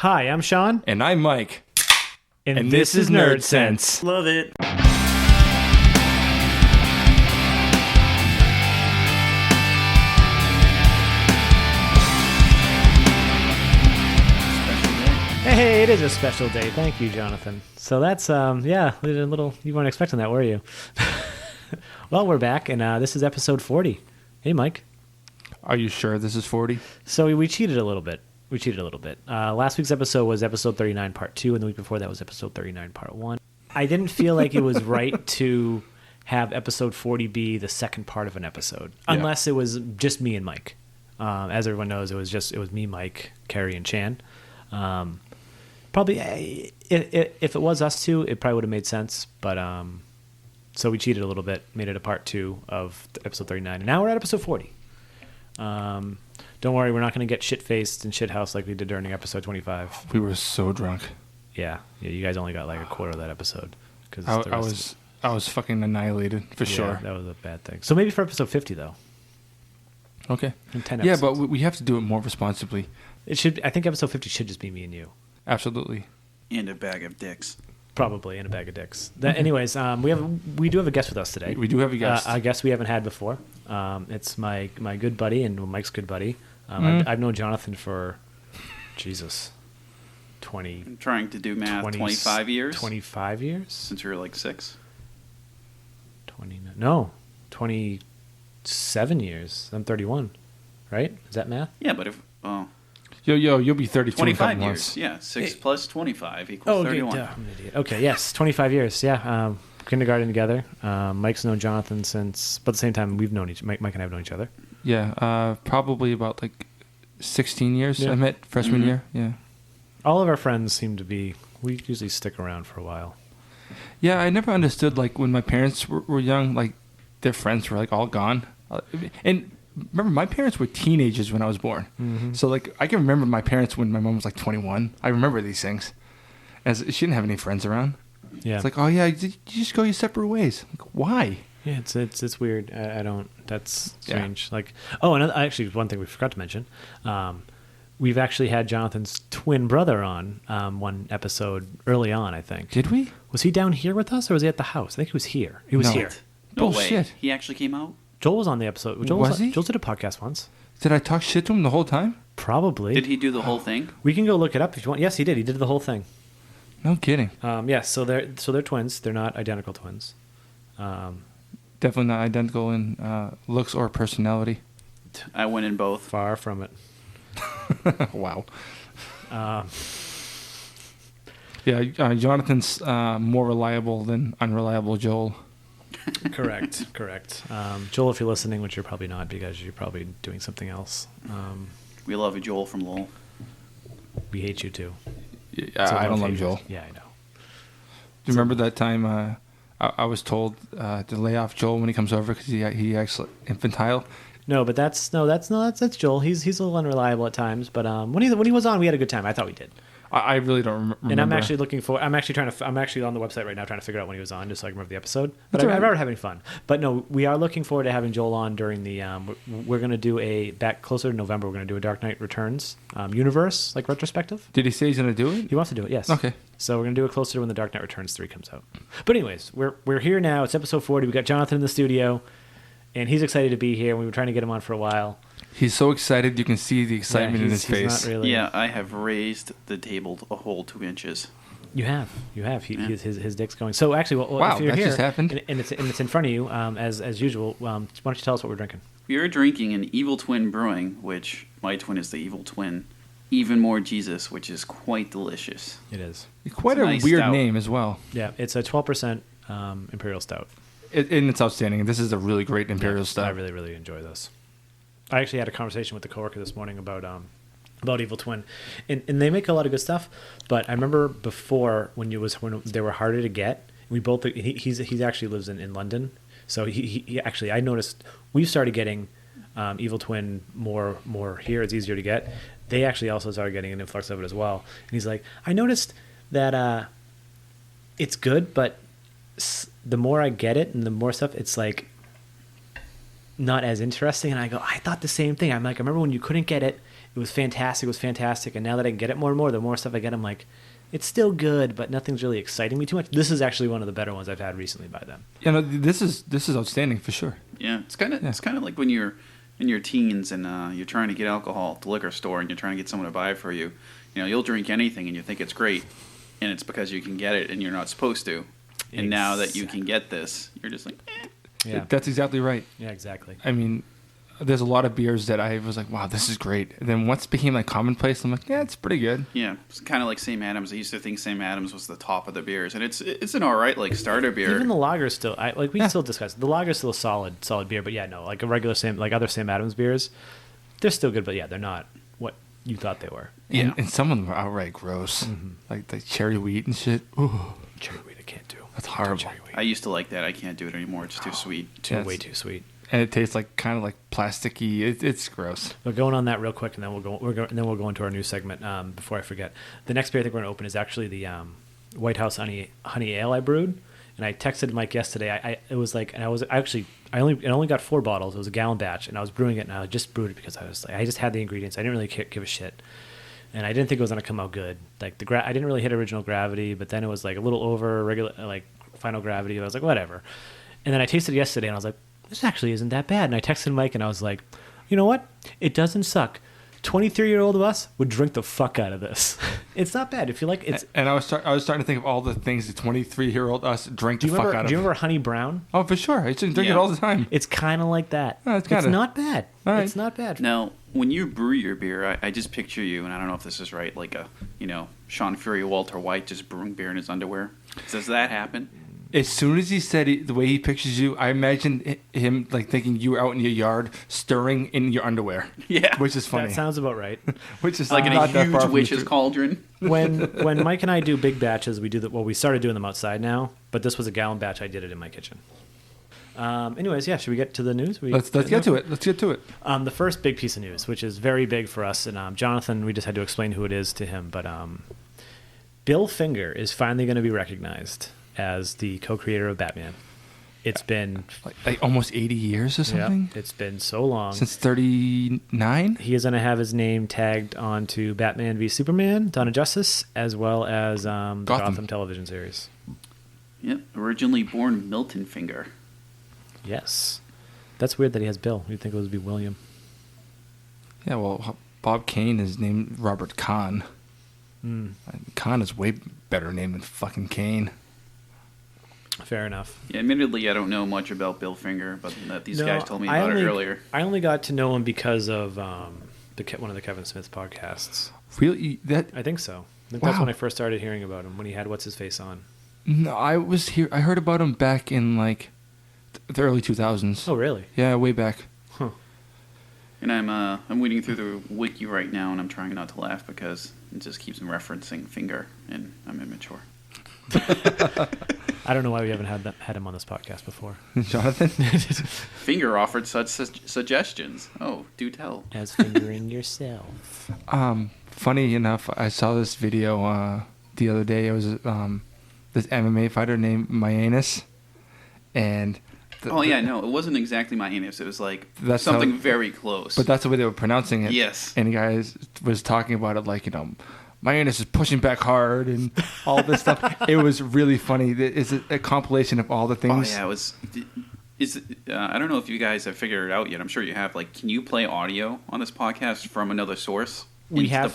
Hi, I'm Sean. And I'm Mike. And this is Nerd Sense. Love it. Hey, it is a special day. Thank you, Jonathan. So that's, yeah, a little, you weren't expecting that, were you? Well, we're back, and this is episode 40. Hey, Mike. Are you sure this is 40? So we cheated a little bit. Last week's episode was episode 39, part 2, and the week before that was episode 39, part 1. I didn't feel like it was right to have episode 40 be the second part of an episode, unless it was just me and Mike. As everyone knows, it was me, Mike, Carrie, and Chan. Probably, if it was us two, it probably would have made sense, but so we cheated a little bit, made it a part 2 of episode 39, and now we're at episode 40. Don't worry, we're not going to get shit-faced and shit-housed like we did during episode 25. We were so drunk. Yeah, you guys only got like a quarter of that episode. I was fucking annihilated, for sure. That was a bad thing. So maybe for episode 50, though. Okay. In 10 yeah, episodes. but we have to do it more responsibly. I think episode 50 should just be me and you. Absolutely. And a bag of dicks. Probably, and a bag of dicks. Anyways, we do have a guest with us today. We do have a guest. A guest we haven't had before. It's my good buddy and Mike's good buddy. I've known Jonathan for, Jesus, 20... I'm trying to do math. 25 years? 25 years? Since you were like 6. 27 years. I'm 31, right? Is that math? Yeah, but if... Oh. You'll be 30, 25 years. Months. Yeah, 6 plus 25 equals 31. Okay, I'm an idiot. Okay, yes, 25 years. Yeah, kindergarten together. Mike's known Jonathan since... But at the same time, we've known Mike and I have known each other. Yeah, probably about like 16 years. Yeah. I met freshman year. Yeah. All of our friends seem to be... We usually stick around for a while. Yeah, I never understood, like, when my parents were young, like, their friends were, like, all gone. And remember, my parents were teenagers when I was born. Mm-hmm. So, like, I can remember my parents when my mom was, like, 21. I remember these things. As she didn't have any friends around. Yeah. It's like, oh, yeah, you just go your separate ways. Like, why? Yeah, it's weird. I don't... That's strange. Yeah. Like, oh, and actually, one thing we forgot to mention... We've actually had Jonathan's twin brother on one episode early on, I think. Did we? Was he down here with us, or was he at the house? I think he was here. He was here. No Bullshit. way. He actually came out? Joel was on the episode. Was he? Joel did a podcast once. Did I talk shit to him the whole time? Probably. Did he do the whole thing? We can go look it up if you want. Yes, he did. He did the whole thing. No kidding. Yes, so they're twins. They're not identical twins. Definitely not identical in looks or personality. I went in both. Far from it. Wow. Jonathan's more reliable than unreliable Joel. Correct. Joel, if you're listening, which you're probably not because you're probably doing something else. We love you, Joel from Lowell. We hate you too. I don't love Joel. Yeah, I know. Do you remember that time I was told to lay off Joel when he comes over because he actually infantile? No, but that's Joel. He's a little unreliable at times, but when he was on, we had a good time. I thought we did. I really don't remember. And I'm actually I'm actually on the website right now trying to figure out when he was on, just so I can remember the episode. But I remember having fun. But no, we are looking forward to having Joel on during the. We're going to do back closer to November. We're going to do a Dark Knight Returns universe like retrospective. Did he say he's going to do it? He wants to do it. Yes. Okay. So we're going to do it closer to when the Dark Knight Returns 3 comes out. But anyways, we're here now. It's episode 40. We got Jonathan in the studio. And he's excited to be here. We were trying to get him on for a while. He's so excited. You can see the excitement in his face. Not really... Yeah, I have raised the table a whole 2 inches. You have. His dick's going. So actually, wow, if you're that here, just happened. And it's in front of you, as usual. Why don't you tell us what we're drinking? We are drinking an Evil Twin Brewing, which my twin is the Evil Twin. Even More Jesus, which is quite delicious. It is. Quite a nice weird stout. Name as well. Yeah, it's a 12% Imperial Stout. And it's outstanding. This is a really great Imperial Stout. I really, really enjoy this. I actually had a conversation with a coworker this morning about Evil Twin, and they make a lot of good stuff. But I remember before when they were harder to get. We both he actually lives in London, so he actually I noticed we've started getting Evil Twin more here. It's easier to get. They actually also started getting an influx of it as well. And he's like, I noticed that it's good, but the more I get it and the more stuff, it's like not as interesting. And I go, I thought the same thing. I'm like, I remember when you couldn't get it, It was fantastic. It was fantastic. And now that I can get it more and more, the more stuff I get, I'm like, it's still good, but nothing's really exciting me too much. This is actually one of the better ones I've had recently by them. Yeah, no, this is outstanding for sure. Yeah, it's kind of like when you're in your teens and you're trying to get alcohol at the liquor store and you're trying to get someone to buy it for you. You know, you'll drink anything and you think it's great, and it's because you can get it and you're not supposed to. And now that you can get this, you're just like, eh. Yeah, That's exactly right. yeah, exactly. I mean, there's a lot of beers that I was like, wow, this is great. And then once it became like commonplace, I'm like, yeah, it's pretty good. Yeah, it's kind of like Sam Adams. I used to think Sam Adams was the top of the beers, and it's an all right like starter beer. Even the lager's still, we can still discuss it. The lager's still a solid beer, but yeah, no, like a regular other Sam Adams beers, they're still good, but yeah, they're not what you thought they were. Yeah. And some of them are outright gross. Mm-hmm. Like the cherry wheat and shit. Ooh, Cherry wheat, I can't do. that's horrible. Cherry wheat. I used to like that. I can't do it anymore. It's too sweet. Yeah, Way too sweet. And it tastes like kind of like plasticky. It's gross. But going on that real quick, and then we'll go into our new segment. Before I forget, the next beer I think we're going to open is actually the White House honey ale I brewed. And I texted Mike yesterday. It only got 4 bottles. It was a gallon batch, and I was brewing it, and I just brewed it because I just had the ingredients. I didn't really give a shit, and I didn't think it was going to come out good. Like I didn't really hit original gravity, but then it was like a little over regular like final gravity. I was like, whatever. And then I tasted it yesterday, and I was like, this actually isn't that bad. And I texted Mike, and I was like, you know what? It doesn't suck. 23-year-old of us would drink the fuck out of this. It's not bad. If you like, it's. And I was starting to think of all the things the 23-year-old us drink the fuck out of. Do you remember Honey Brown? Oh, for sure. I used to drink it all the time. It's kind of like that. Oh, it's not bad. All right. It's not bad. Now, when you brew your beer, I just picture you, and I don't know if this is right, like a Sean Fury, Walter White just brewing beer in his underwear. Does that happen? As soon as he said the way he pictures you, I imagined him like thinking you were out in your yard stirring in your underwear. Yeah, which is funny. That sounds about right. Which is like in a not that huge far from witch's the truth. cauldron. When Mike and I do big batches, we started doing them outside now, but this was a gallon batch. I did it in my kitchen. Anyways, yeah, should we get to the news? Let's get to it. Let's get to it. The first big piece of news, which is very big for us, and Jonathan, we just had to explain who it is to him, but Bill Finger is finally going to be recognized as the co-creator of Batman. It's been like almost 80 years or something. Yeah, it's been so long. Since 39. He is going to have his name tagged onto Batman v Superman: Dawn of Justice, as well as the Gotham television series. Yep, originally born Milton Finger. Yes, that's weird that he has Bill. You'd think it would be William. Yeah, well, Bob Kane is named Robert Kahn. Kahn is way better name than fucking Kane. Fair enough. Yeah, admittedly, I don't know much about Bill Finger, but these guys told me about it earlier. I only got to know him because of one of the Kevin Smith podcasts. Really? I think so. I think that's when I first started hearing about him, when he had What's His Face on. No, I heard about him back in like the early 2000s. Oh, really? Yeah, way back. Huh. And I'm reading through the wiki right now, and I'm trying not to laugh because it just keeps referencing Finger, and I'm immature. I don't know why we haven't had him on this podcast before. Jonathan? Finger offered such suggestions. Oh, do tell. As fingering yourself. Funny enough, I saw this video the other day. It was this MMA fighter named Mayanus, and no, it wasn't exactly my anus. It was like something very close. But that's the way they were pronouncing it. Yes. And the guy was talking about it like, my anus is pushing back hard and all this stuff. It was really funny. It's a compilation of all the things. Oh, yeah, it was. I don't know if you guys have figured it out yet. I'm sure you have. Like, can you play audio on this podcast from another source? We have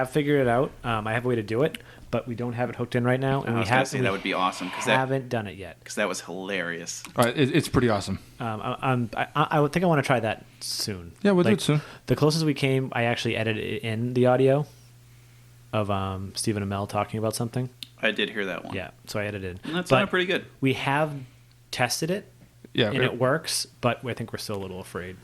figured it out. I have a way to do it, but we don't have it hooked in right now. And that would be awesome. Haven't done it yet. Because that was hilarious. All right, it's pretty awesome. I would think I want to try that soon. Yeah, we'll do it soon. The closest we came, I actually edited in the audio of Stephen Amell talking about something. I did hear that one. Yeah, so I edited. And that sounded pretty good. We have tested it, and it works, but I think we're still a little afraid.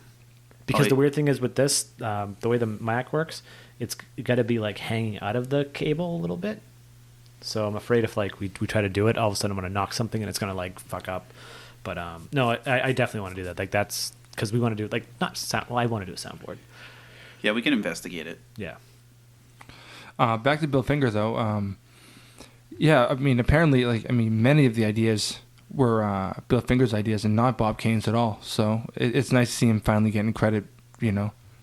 Because the weird thing is with this, the way the Mac works, it's got to be like hanging out of the cable a little bit. So I'm afraid if like we try to do it, all of a sudden I'm going to knock something and it's going to like fuck up. But no, I definitely want to do that. Like that's because we want to do like not sound. Well, I want to do a soundboard. Yeah, we can investigate it. Yeah. Back to Bill Finger though. Yeah, I mean apparently many of the ideas were Bill Finger's ideas and not Bob Kane's at all. So it's nice to see him finally getting credit,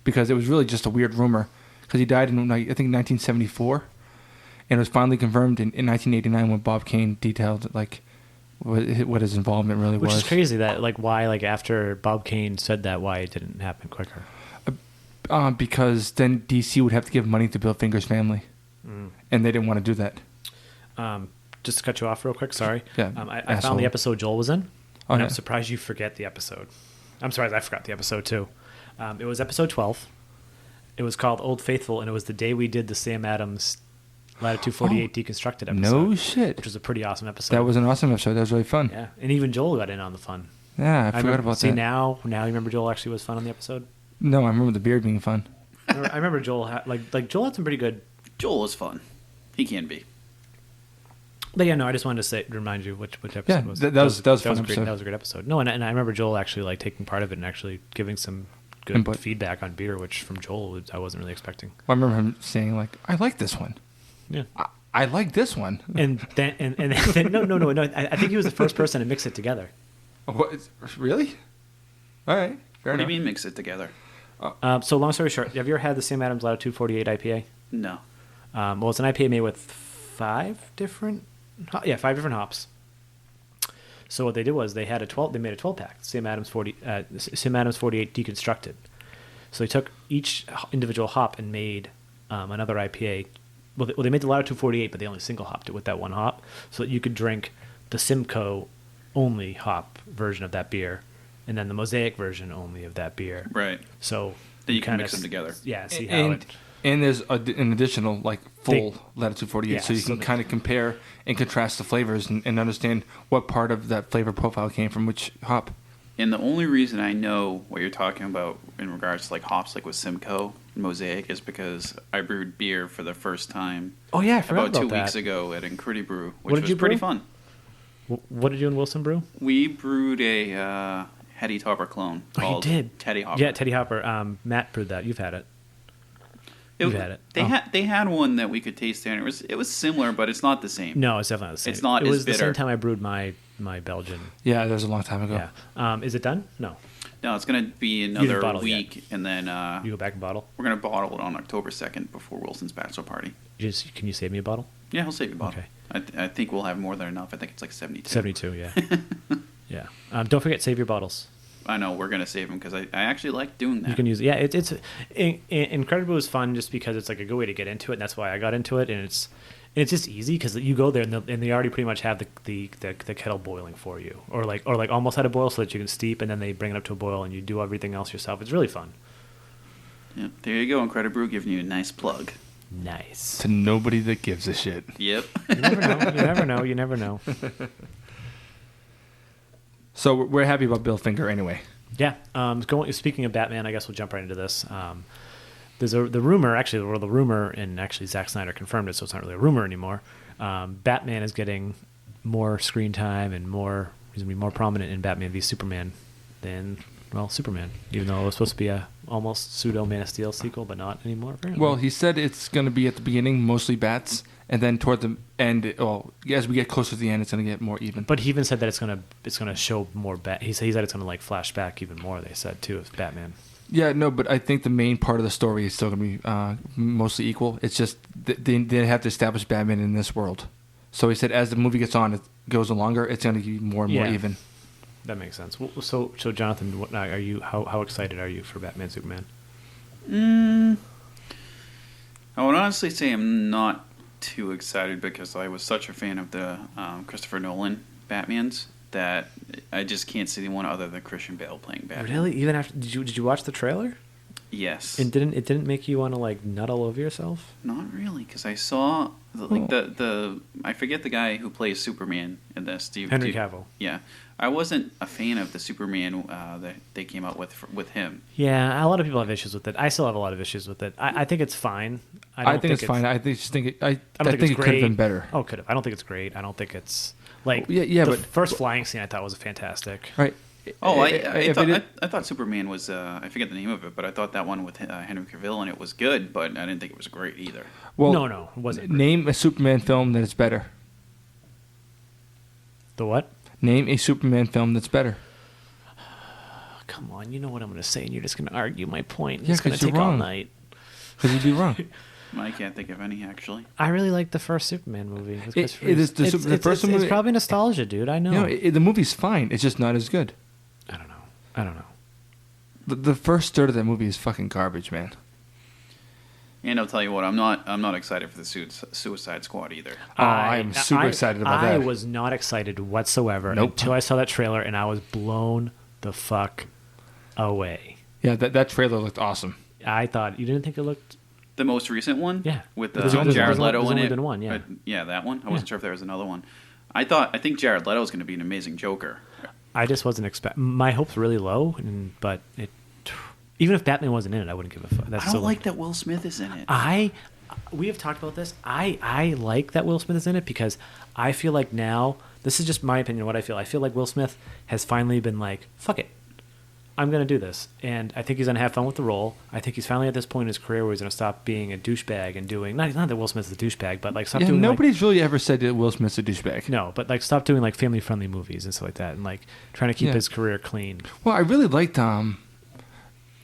because it was really just a weird rumor. Because he died in, I think, 1974, and it was finally confirmed in 1989 when Bob Kane detailed like what his involvement really was. Which is crazy that like why like after Bob Kane said that, why it didn't happen quicker. Because then DC would have to give money to Bill Finger's family, and they didn't want to do that. Just to cut you off real quick, sorry. Yeah, I found the episode Joel was in, and yeah. I'm surprised you forget the episode. I'm surprised I forgot the episode too. It was episode 12. It was called Old Faithful, and it was the day we did the Sam Adams Latitude 48 deconstructed episode. No shit. Which was a pretty awesome episode. That was an awesome episode. That was really fun. Yeah, and even Joel got in on the fun. Yeah, I forgot about that. See, now you remember Joel actually was fun on the episode? No, I remember the beard being fun. I remember Joel like Joel had some pretty good. Joel is fun. He can be. But yeah, no, I just wanted to remind you which episode Yeah, was. that was a fun great, episode. that was a great episode. No, and I remember Joel actually like taking part of it and actually giving some good Input. feedback on beer, which from Joel I wasn't really expecting. I remember him saying like, "I like this one. Yeah, I like this one." and then no. I think he was the first person to mix it together. What? Really? All right. Fair What do enough. you mean mix it together? So long story short, have you ever had the Sam Adams Latitude 48 IPA? No. Well, it's an IPA made with five different hops. So what they did was they made a 12 pack, Sam Adams 48 deconstructed. So they took each individual hop and made another IPA. Well, they made the Latitude 48, but they only single hopped it with that one hop, so that you could drink the Simcoe only hop version of that beer, and then the Mosaic version only of that beer. Right. So Then you can kinda mix them together. Yeah, see how it. And there's an additional like full They- Latitude 48, yeah, so you so can kind of compare and contrast the flavors and understand what part of that flavor profile came from which hop. And the only reason I know what you're talking about in regards to like hops, like with Simcoe and Mosaic, is because I brewed beer for the first time Oh yeah, I forgot about 2 about weeks that. ago at Incredi Brew, What which did was you pretty brew? fun. What did you and Wilson brew? We brewed a Hetty Topper clone Oh, you called did? Teddy Hopper. Yeah, Teddy Hopper. Matt brewed that. You've had it. You've had it. They had one that we could taste there, and it was similar, but it's not the same. No, it's definitely not the same. It's not It as was the bitter. same time I brewed my Belgian. Yeah, that was a long time ago. Yeah. Is it done? No. No, it's going to be didn't another bottle week, and then You go back and bottle. we're going to bottle it on October 2nd before Wilson's bachelor party. Can you save me a bottle? Yeah, he'll save you a bottle. Okay. I think we'll have more than enough. I think it's like 72. 72. Yeah. Yeah. Don't forget, save your bottles. I know we're going to save them because I actually like doing that. You can use it. Yeah, it's Incredible is fun just because it's like a good way to get into it, and that's why I got into it. And it's just easy because you go there and they already pretty much have the kettle boiling for you, or like almost at a boil so that you can steep, and then they bring it up to a boil and you do everything else yourself. It's really fun. Yeah, there you go. Incredi Brew giving you a nice plug. Nice. To nobody that gives a shit. Yep. You never know. You never know. You never know. So we're happy about Bill Finger anyway. Yeah. Speaking of Batman, I guess we'll jump right into this. There's the rumor, and actually Zack Snyder confirmed it, so it's not really a rumor anymore. Batman is getting more screen time and he's going to be more prominent in Batman v Superman than, Superman, even though it was supposed to be a almost pseudo Man of Steel sequel, but not anymore, apparently. Well, he said it's going to be at the beginning mostly bats, and then toward the end, as we get closer to the end, it's going to get more even. But he even said that it's gonna show more He said it's gonna like flash back even more. They said too of Batman. Yeah, no, but I think the main part of the story is still going to be mostly equal. It's just they have to establish Batman in this world. So he said as the movie goes longer, it's going to be more and more even. That makes sense. So Jonathan, what are you? How excited are you for Batman Superman? I would honestly say I'm not too excited because I was such a fan of the Christopher Nolan Batmans that I just can't see anyone other than Christian Bale playing Batman. Really? Even after did you watch the trailer? Yes. And it didn't make you want to like nut all over yourself? Not really, because I saw the I forget the guy who plays Superman in this. Henry Cavill. Yeah, I wasn't a fan of the Superman that they came out with him. Yeah, a lot of people have issues with it. I still have a lot of issues with it. I think it's fine. I think it's fine. I think it it's could have been better. Oh, could have. I don't think it's great. I don't think it's like yeah, the but first flying scene I thought was fantastic. Right. Oh, I thought Superman was I forget the name of it, but I thought that one with Henry Cavill and it was good, but I didn't think it was great either. Well, no, it wasn't. Name a Superman film that is better. The what? Name a Superman film that's better. come on, you know what I'm going to say, and you're just going to argue my point. Yeah, It's going 'cause to you're take all wrong. night. Because you'd be wrong. I can't think of any actually. I really like the first Superman movie. with It Christopher is Reeves. the first it's movie- probably nostalgia, dude. I know. You know, the movie's fine. It's just not as good. I don't know. The first third of that movie is fucking garbage, man. And I'll tell you what, I'm not excited for the Suicide Squad either. Oh, I am super excited about that. I was not excited whatsoever Nope. until I saw that trailer, and I was blown the fuck away. Yeah, that trailer looked awesome. I thought, you didn't think it looked... The most recent one, Yeah. with There's only- Jared there's Leto in only it. been one, yeah. Yeah, that one. I wasn't sure if there was another one. I think Jared Leto is going to be an amazing Joker. I just wasn't expecting... My hopes were really low, but it... Even if Batman wasn't in it, I wouldn't give a fuck. I don't like that Will Smith is in it. We have talked about this. I like that Will Smith is in it because I feel like now, this is just my opinion, what I feel. I feel like Will Smith has finally been like, fuck it. I'm going to do this. And I think he's going to have fun with the role. I think he's finally at this point in his career where he's going to stop being a douchebag and doing, not that Will Smith's a douchebag, but like stop doing nobody's really ever said that Will Smith's a douchebag. no, but like stop doing like family friendly movies and stuff like that and like trying to keep Yeah. his career clean. Well, I really liked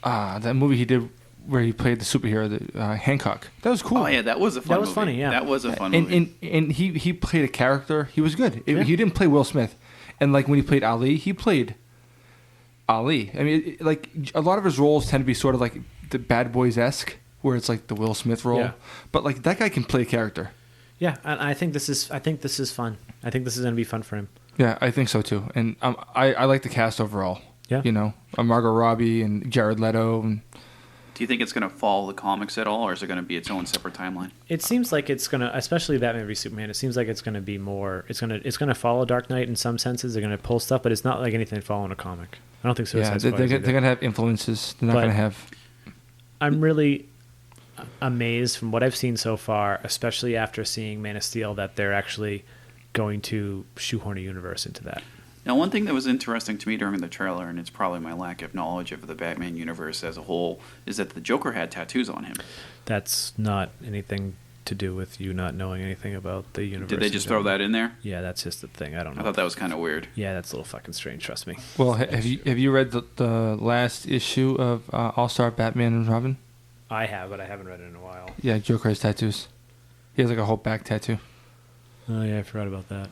that movie he did where he played the superhero, Hancock. That was cool. Oh yeah, that was a fun was movie. funny, yeah. That was a fun movie. And he played a character. He was good. Yeah. He didn't play Will Smith. And like when he played Ali, he played Ali. I mean, like a lot of his roles tend to be sort of like the Bad Boys-esque, where it's like the Will Smith role. Yeah. But like that guy can play a character. Yeah, and I think this is fun. I think this is going to be fun for him. Yeah, I think so too. And I like the cast overall. Yeah. You know, Margot Robbie and Jared Leto. And Do you think it's going to follow the comics at all, or is it going to be its own separate timeline? It seems like it's gonna, especially Batman v Superman. It seems like it's gonna be more. It's gonna follow Dark Knight in some senses. They're gonna pull stuff, but it's not like anything following a comic. I don't think Suicide yeah, Squad. they're is either. going to have influences. They're not But- going to have. I'm really amazed from what I've seen so far, especially after seeing Man of Steel, that they're actually going to shoehorn a universe into that. Now, one thing that was interesting to me during the trailer, and it's probably my lack of knowledge of the Batman universe as a whole, is that the Joker had tattoos on him. That's not anything to do with you not knowing anything about the universe. Did they just throw that in there? Yeah, that's just the thing. I don't know. I thought that was kind of weird. Yeah, that's a little fucking strange. Trust me. Well, have you read the last issue of All Star Batman and Robin? I have, but I haven't read it in a while. Yeah, Joker has tattoos. He has like a whole back tattoo. Oh yeah, I forgot about that.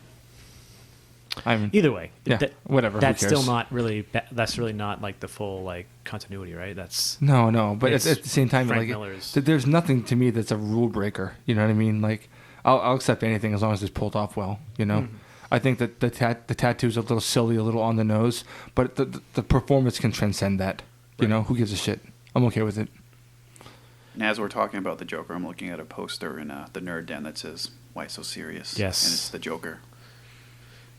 I mean, Either way, yeah, whatever. That's who cares? still not really. That's really not like the full like continuity, right? That's No, but It's at the same time, Frank like Miller's. there's nothing to me that's a rule breaker. You know what I mean? Like I'll accept anything as long as it's pulled off well. You know, I think that the tattoo's a little silly, a little on the nose, but the performance can transcend that. You know, who gives a shit? I'm okay with it. And as we're talking about the Joker, I'm looking at a poster in the Nerd Den that says, "Why so serious?" Yes. And it's the Joker.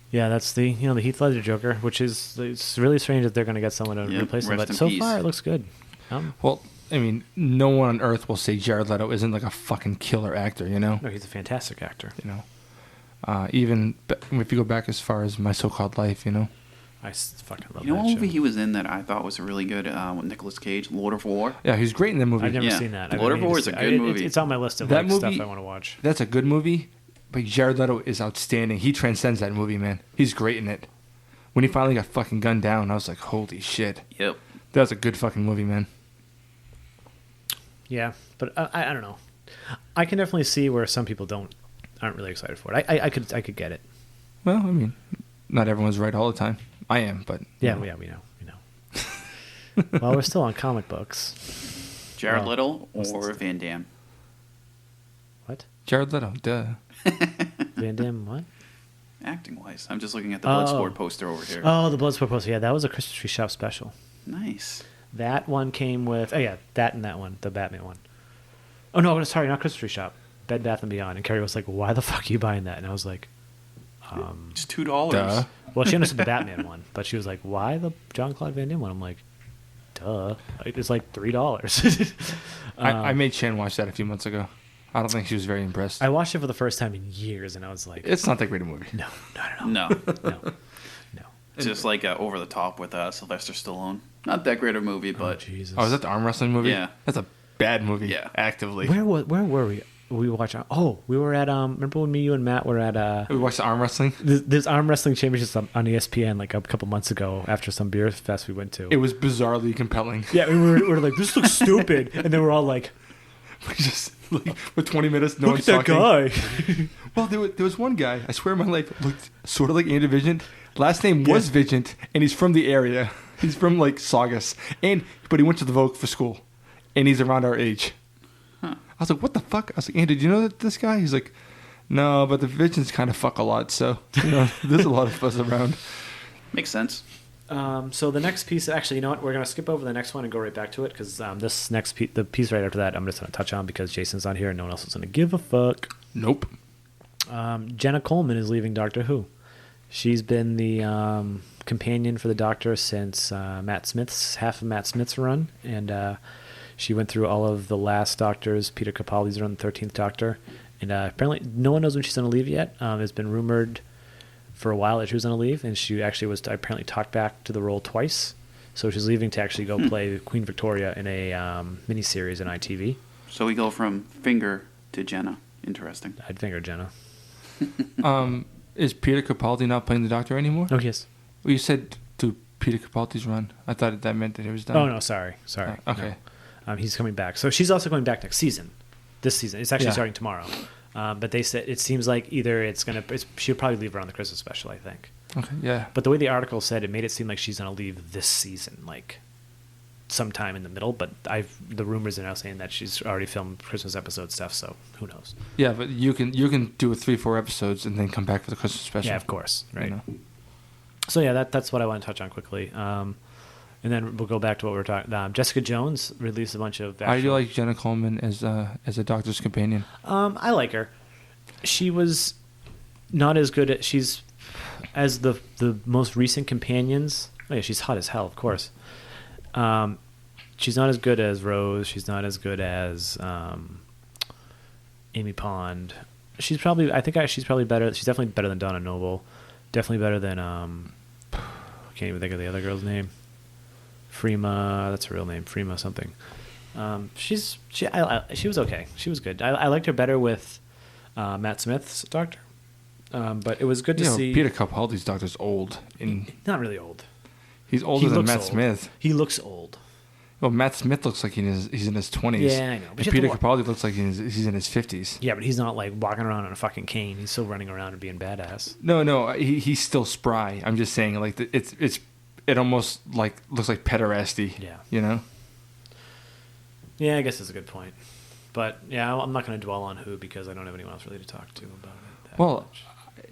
Yeah, that's the the Heath Ledger Joker, which is it's really strange that they're going to get someone to Yep, replace him. rest But in so peace. far, it looks good. Well, I mean, no one on earth will say Jared Leto isn't like a fucking killer actor. You know. No, he's a fantastic actor. You know, even if you go back as far as My So-Called Life, you know. I fucking love You know that what show. movie he was in that I thought was really good with Nicolas Cage? Lord of War. Yeah, he's great in that movie. I've never Yeah. seen that. Lord of War is a good movie. It's on my list of That like, stuff movie- I want to watch. That's a good movie, but Jared Leto is outstanding. He transcends that movie, man. He's great in it. When he finally got fucking gunned down, I was like, holy shit. Yep. That was a good fucking movie, man. Yeah, but I don't know. I can definitely see where some people aren't really excited for it. I could get it. Well, I mean, not everyone's right all the time. I am, but... Yeah, we know. Well, we're still on comic books. Jared Well, Leto or Van Damme? What? Jared Leto, duh. Van Damme? What? Acting wise, I'm just looking at the Oh. Bloodsport poster over here. Oh, the Bloodsport poster. Yeah, that was a Christmas tree shop special. Nice. That one came with that and that one, the Batman one. Oh no, sorry, not Christmas tree shop. Bed Bath and Beyond. And Carrie was like, "Why the fuck are you buying that?" And I was like, Just $2. Duh. "Well, she understood the Batman one, but she was like, why the John Claude Van Damme one?" I'm like, "Duh, it's like $3." I made Shan watch that a few months ago. I don't think she was very impressed. I watched it for the first time in years, and I was like, It's not that great a movie. "No, No. no." It's just like Over the Top with Sylvester Stallone. Not that great a movie, Oh but Jesus! Oh, is that the arm wrestling movie? Yeah. That's a bad movie. Yeah. Actively. Where were we? we watch. Oh, we were at remember when me, you, and Matt were at We watched the arm wrestling. there's arm wrestling championships on ESPN like a couple months ago after some beer fest we went to. It was bizarrely compelling. Yeah, we were like, this looks stupid, and then we're all like, We just like for 20 minutes, no look one's at that talking. guy. Well, there was one guy. I swear, my life looked sort of like Andy Vigent. Last name was Vigent, and he's from the area. He's from like Saugus, but he went to the Vogue for school, and he's around our age. Huh. I was like, what the fuck? I was like, Andy, did you know this guy? He's like, no, but the Vigents kind of fuck a lot, so there's a lot of us around. Makes sense. So the next piece, actually, you know what? We're gonna skip over the next one and go right back to it because this next the piece right after that, I'm just gonna touch on because Jason's not here and no one else is gonna give a fuck. Nope. Jenna Coleman is leaving Doctor Who. She's been the companion for the Doctor since half of Matt Smith's run, and she went through all of the last Doctors. Peter Capaldi's run, the 13th Doctor, and apparently no one knows when she's gonna leave yet. It's been rumored for a while that she was going to leave, and she actually was apparently talked back to the role twice. So she's leaving to actually go play Queen Victoria in a miniseries in ITV. So we go from Finger to Jenna. Interesting. I'd finger Jenna. Is Peter Capaldi not playing the Doctor anymore? Oh, yes. Well, you said to Peter Capaldi's run. I thought that meant that it was done. Oh, no, sorry. Okay. No. He's coming back. So she's also coming back next season. This season. It's actually starting tomorrow. But they said it seems like either she'll probably leave around the Christmas special, I think. Okay, yeah. But the way the article said, it made it seem like she's going to leave this season, like sometime in the middle. But the rumors are now saying that she's already filmed Christmas episode stuff, so who knows? Yeah, but you can do a 3-4 episodes and then come back for the Christmas special. Yeah, of course, right. You know? So yeah, that's what I want to touch on quickly. And then we'll go back to what we were talking. Jessica Jones released a bunch of. I do like Jenna Coleman as a Doctor's companion. I like her. She was not as good as the most recent companions. Oh yeah, she's hot as hell, of course. She's not as good as Rose. She's not as good as Amy Pond. She's probably better. She's definitely better than Donna Noble. Definitely better than I can't even think of the other girl's name. Freema, that's her real name. Freema something. She was okay. She was good. I liked her better with Matt Smith's Doctor. But it was good to see. Peter Capaldi's Doctor's old. Not really old. He's older than Matt old. Smith. He looks old. Well, Matt Smith looks like he's in his 20s. Yeah, I know. But Peter Capaldi looks like he's in his 50s. Yeah, but he's not like walking around on a fucking cane. He's still running around and being badass. No, he's still spry. I'm just saying, like it almost like looks like pederasty. Yeah. You know. Yeah, I guess that's a good point. But yeah, I'm not going to dwell on Who because I don't have anyone else really to talk to about it. Well,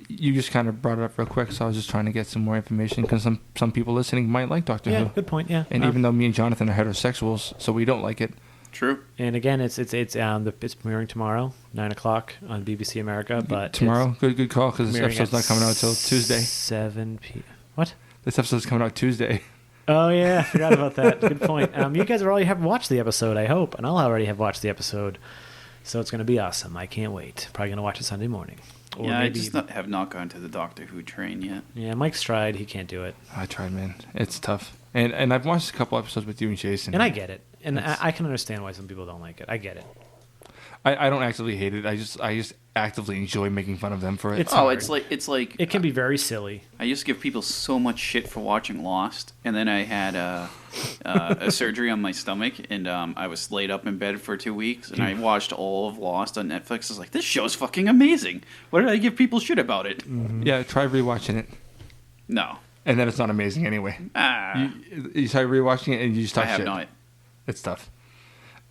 you just kind of brought it up real quick, so I was just trying to get some more information because some people listening might like Doctor Who. Yeah, good point. Yeah, and even though me and Jonathan are heterosexuals, so we don't like it. True. And again, it's premiering tomorrow, 9:00 on BBC America. But tomorrow, good call because this episode's not coming out until Tuesday. 7 p.m. What? This episode's coming out Tuesday. Oh yeah, I forgot about that. Good point. You guys already have watched the episode, I hope, and I'll already have watched the episode, so it's going to be awesome. I can't wait. Probably going to watch it Sunday morning. Or yeah, maybe I just have not gone to the Doctor Who train yet. Yeah, Mike's tried. He can't do it. I tried, man. It's tough. And I've watched a couple episodes with you and Jason. And I get it. And I can understand why some people don't like it. I get it. I don't actively hate it. I just actively enjoy making fun of them for it. It's hard. It's like It can be very silly. I used to give people so much shit for watching Lost, and then I had a surgery on my stomach, and I was laid up in bed for 2 weeks, and I watched all of Lost on Netflix. I was like, this show's fucking amazing. Why did I give people shit about it? Mm-hmm. Yeah, try rewatching it. No. And then it's not amazing anyway. You try rewatching it and you just talk shit. I have not. It's tough.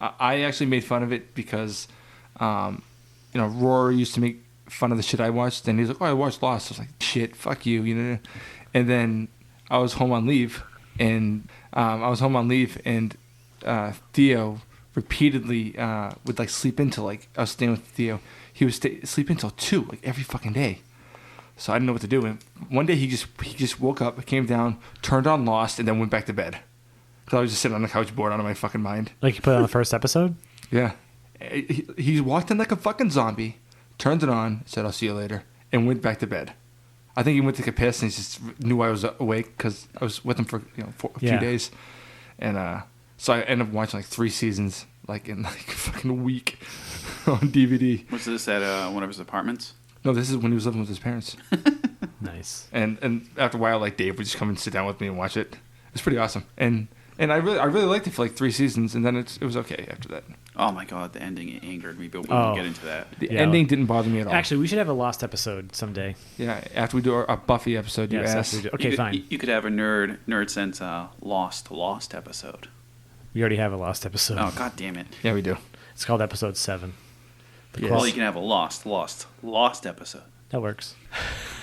I actually made fun of it because, Rory used to make fun of the shit I watched, and he's like, "Oh, I watched Lost." I was like, "Shit, fuck you," And then I was home on leave, and Theo repeatedly would like sleep until I was staying with Theo. He would sleep until 2, like every fucking day. So I didn't know what to do. And one day he just woke up, came down, turned on Lost, and then went back to bed. Because I was just sitting on the couch bored out of my fucking mind. Like you put it on the first episode? Yeah. He walked in like a fucking zombie, turned it on, said, "I'll see you later," and went back to bed. I think he went to take a piss and he just knew I was awake because I was with him for a few days. And so I ended up watching like 3 seasons like in like a fucking week. on DVD. Was this at one of his apartments? No, this is when he was living with his parents. Nice. And after a while, like Dave would just come and sit down with me and watch it. It's pretty awesome. And I really liked it for like 3 seasons, and then it was okay after that. Oh my god, the ending angered me, but we won't get into that. The ending didn't bother me at all. Actually, we should have a Lost episode someday. Yeah, after we do a Buffy episode, you asked. Okay, fine. You could have a nerd sense Lost episode. We already have a Lost episode. Oh god damn it! Yeah, we do. It's called episode 7. Yes. Well, you can have a Lost episode. That works.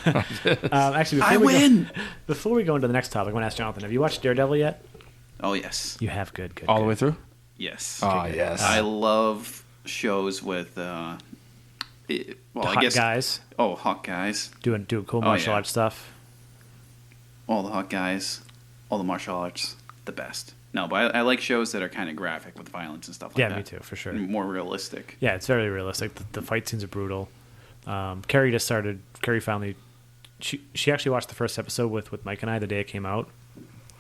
Actually, before we go into the next topic, I want to ask Jonathan, have you watched Daredevil yet? Oh yes. You have. Good. All the way through? Yes. Oh yes. I love shows with hot guys hot guys doing cool martial arts stuff. All the hot guys, all the martial arts, the best. No, but I like shows that are kind of graphic with violence and stuff like that. Yeah, me too, for sure. And more realistic. Yeah, it's very realistic. The fight scenes are brutal. Carrie finally, she actually watched the first episode with Mike and I the day it came out,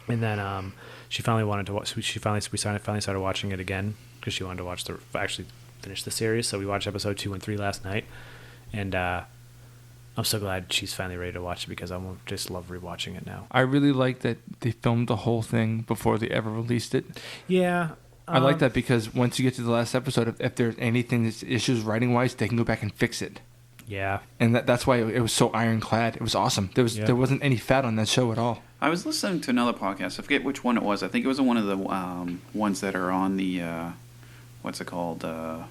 and then she finally wanted to watch. We finally started watching it again because she wanted to actually finish the series. So we watched episode 2 and 3 last night, and I'm so glad she's finally ready to watch it because I just love rewatching it now. I really like that they filmed the whole thing before they ever released it. Yeah. I like that because once you get to the last episode, if there's anything that's issues writing-wise, they can go back and fix it. Yeah. And that's why it was so ironclad. It was awesome. There wasn't any fat on that show at all. I was listening to another podcast. I forget which one it was. I think it was one of the ones that are on the, what's it called? Have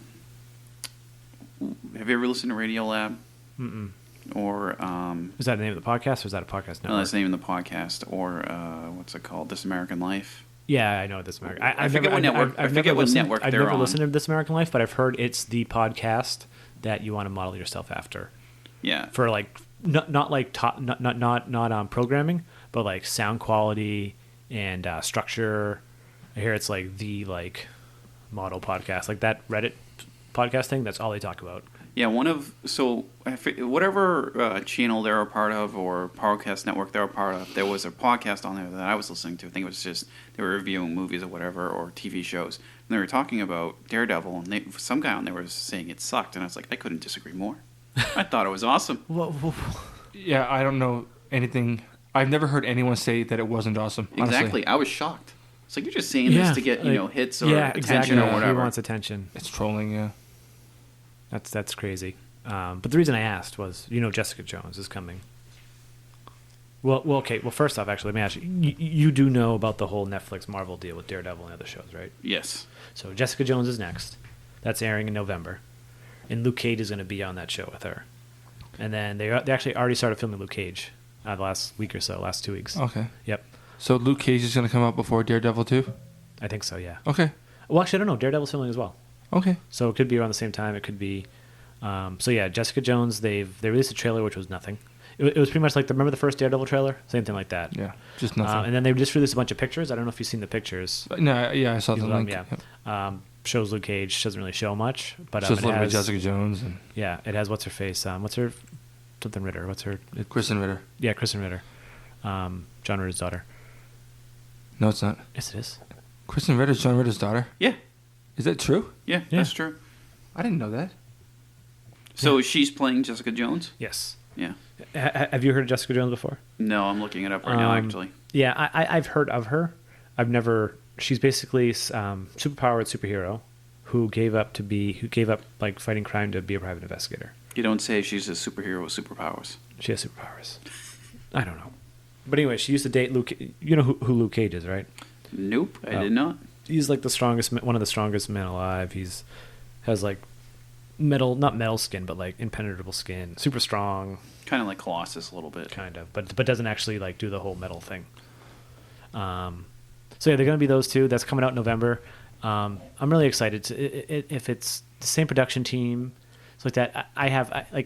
you ever listened to Radio Lab? Mm-mm. Or is that the name of the podcast, or is that a podcast network? No, that's the name of the podcast. Or what's it called? This American Life. Yeah, I know This American. I forget what network. I've never listened to This American Life, but I've heard it's the podcast that you want to model yourself after. Yeah. For like not like not programming, but like sound quality and structure. I hear it's like the model podcast, like that Reddit podcast thing. That's all they talk about. Yeah, whatever channel they're a part of or podcast network they're a part of, there was a podcast on there that I was listening to. I think it was just they were reviewing movies or whatever or TV shows. And they were talking about Daredevil, and some guy on there was saying it sucked, and I was like, I couldn't disagree more. I thought it was awesome. Yeah, I don't know anything. I've never heard anyone say that it wasn't awesome. Honestly. Exactly, I was shocked. It's like you're just saying this to get hits or attention or whatever. He wants attention. It's trolling, yeah. That's crazy. But the reason I asked was, Jessica Jones is coming. Well, okay. Well, first off, actually, let me ask you. You do know about the whole Netflix Marvel deal with Daredevil and other shows, right? Yes. So Jessica Jones is next. That's airing in November. And Luke Cage is going to be on that show with her. And then they actually already started filming Luke Cage the last week or so, last 2 weeks. Okay. Yep. So Luke Cage is going to come out before Daredevil 2? I think so, yeah. Okay. Well, actually, I don't know. Daredevil's filming as well. Okay. So it could be around the same time. It could be... so yeah, Jessica Jones, they released a trailer which was nothing. It was pretty much like, remember the first Daredevil trailer? Same thing like that. Yeah, just nothing. And then they just released a bunch of pictures. I don't know if you've seen the pictures. No, yeah, I saw the link. Yeah. Yep. Shows Luke Cage. Doesn't really show much. But shows a little bit Jessica Jones. And yeah, it has, what's her face? What's her... Something Ritter. What's her... Kristen Ritter. Yeah, Kristen Ritter. John Ritter's daughter. No, it's not. Yes, it is. Kristen Ritter's John Ritter's daughter? Yeah. Is that true? Yeah, that's true. I didn't know that. So she's playing Jessica Jones? Yes. Yeah. Have you heard of Jessica Jones before? No, I'm looking it up right now, actually. Yeah, I've heard of her. I've never... She's basically superpowered superhero who gave up like fighting crime to be a private investigator. You don't say she's a superhero with superpowers. She has superpowers. I don't know. But anyway, she used to date Luke... You know who Luke Cage is, right? Nope, I did not. He's like one of the strongest men alive. Has like not metal skin, but like impenetrable skin. Super strong. Kind of like Colossus a little bit. Kind of, but doesn't actually like do the whole metal thing. So yeah, they're going to be those two. That's coming out in November. I'm really excited. If it's the same production team, it's like that. I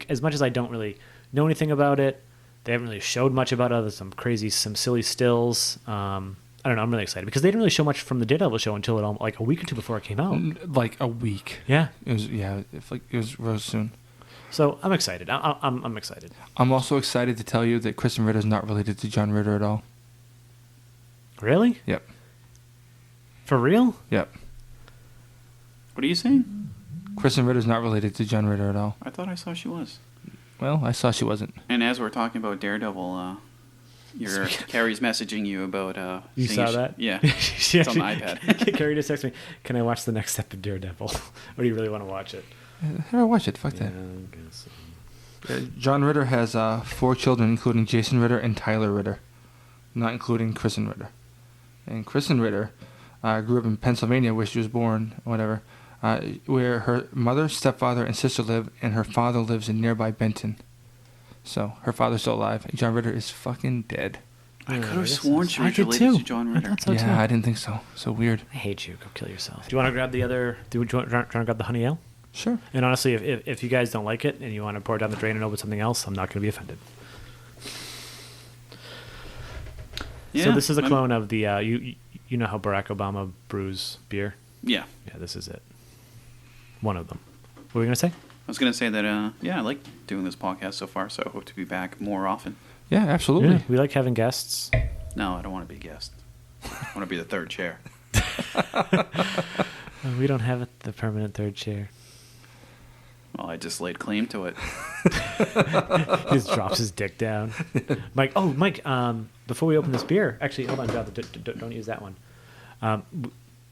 as much as I don't really know anything about it, they haven't really showed much about it. Some silly stills. I don't know. I'm really excited because they didn't really show much from the Daredevil show until like a week or two before it came out. Like a week. Yeah. It was real soon. So I'm excited. I'm excited. I'm also excited to tell you that Kristen Ritter is not related to John Ritter at all. Really? Yep. For real? Yep. What are you saying? Kristen Ritter's not related to John Ritter at all. I thought I saw she was. Well, I saw she wasn't. And as we're talking about Daredevil, Carrie's messaging you about. You seeing saw that? Yeah. She It's on the actually- iPad. Carrie just texted me, "Can I watch the next step of Daredevil? Or do you really want to watch it?" I watch it. Fuck Yeah, that. I guess. John Ritter has 4 children, including Jason Ritter and Tyler Ritter, not including Kristen Ritter. And Kristen Ritter grew up in Pennsylvania, where she was born, whatever, where her mother, stepfather, and sister live, and her father lives in nearby Benton. So her father's still alive. And John Ritter is fucking dead. I could I have guess sworn it's- she I was did related too. to John I Ritter. thought so. Yeah, too. I didn't think so. So weird. I hate you. Go kill yourself. Do you want to grab the other? Do you want to grab the honey ale? Sure. And honestly, if you guys don't like it and you want to pour it down the drain and open something else, I'm not going to be offended. Yeah, So this is a I'm- clone of the you know how Barack Obama brews beer? Yeah. Yeah, this is it. One of them. What were we going to say? I was going to say that, I like doing this podcast so far, so I hope to be back more often. Yeah, absolutely. Yeah, we like having guests. No, I don't want to be a guest. I want to be the third chair. We don't have the permanent third chair. Well, I just laid claim to it. He just drops his dick down. Mike, before we open this beer, actually, hold on, don't use that one.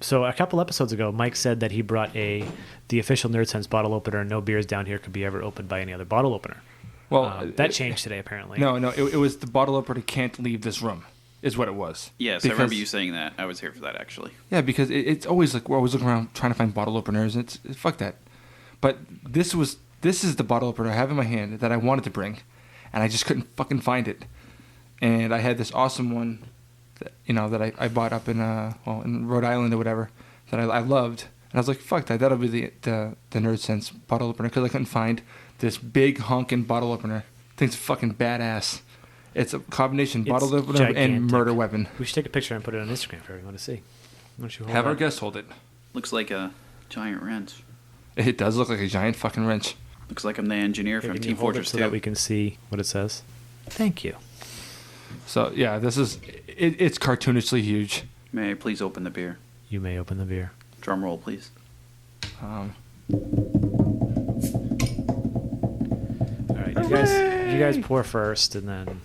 So a couple episodes ago, Mike said that he brought the official Nerd Sense bottle opener, and no beers down here could be ever opened by any other bottle opener. Well, That changed today, apparently. No, it was the bottle opener can't leave this room, is what it was. Yes, I remember you saying that. I was here for that, actually. Yeah, because it's always like we're always looking around trying to find bottle openers. And it's fuck that. But this is the bottle opener I have in my hand that I wanted to bring, and I just couldn't fucking find it. And I had this awesome one, that I bought up in Rhode Island or whatever that I loved, and I was like, fuck that, that'll be the Nerd Sense bottle opener because I couldn't find this big honking bottle opener. Thing's fucking badass. It's a combination It's bottle opener and gigantic. murder weapon. We should take a picture and put it on Instagram for everyone to see. Why don't you hold Have our that? guests hold it. Looks like a giant wrench. It does look like a giant fucking wrench. Looks like I'm the engineer Here, from can Team you hold it Fortress so 2. that we can see what it says? Thank you. So yeah, this is it's cartoonishly huge. May I please open the beer? You may open the beer. Drum roll, please. All right, you guys pour first, and then,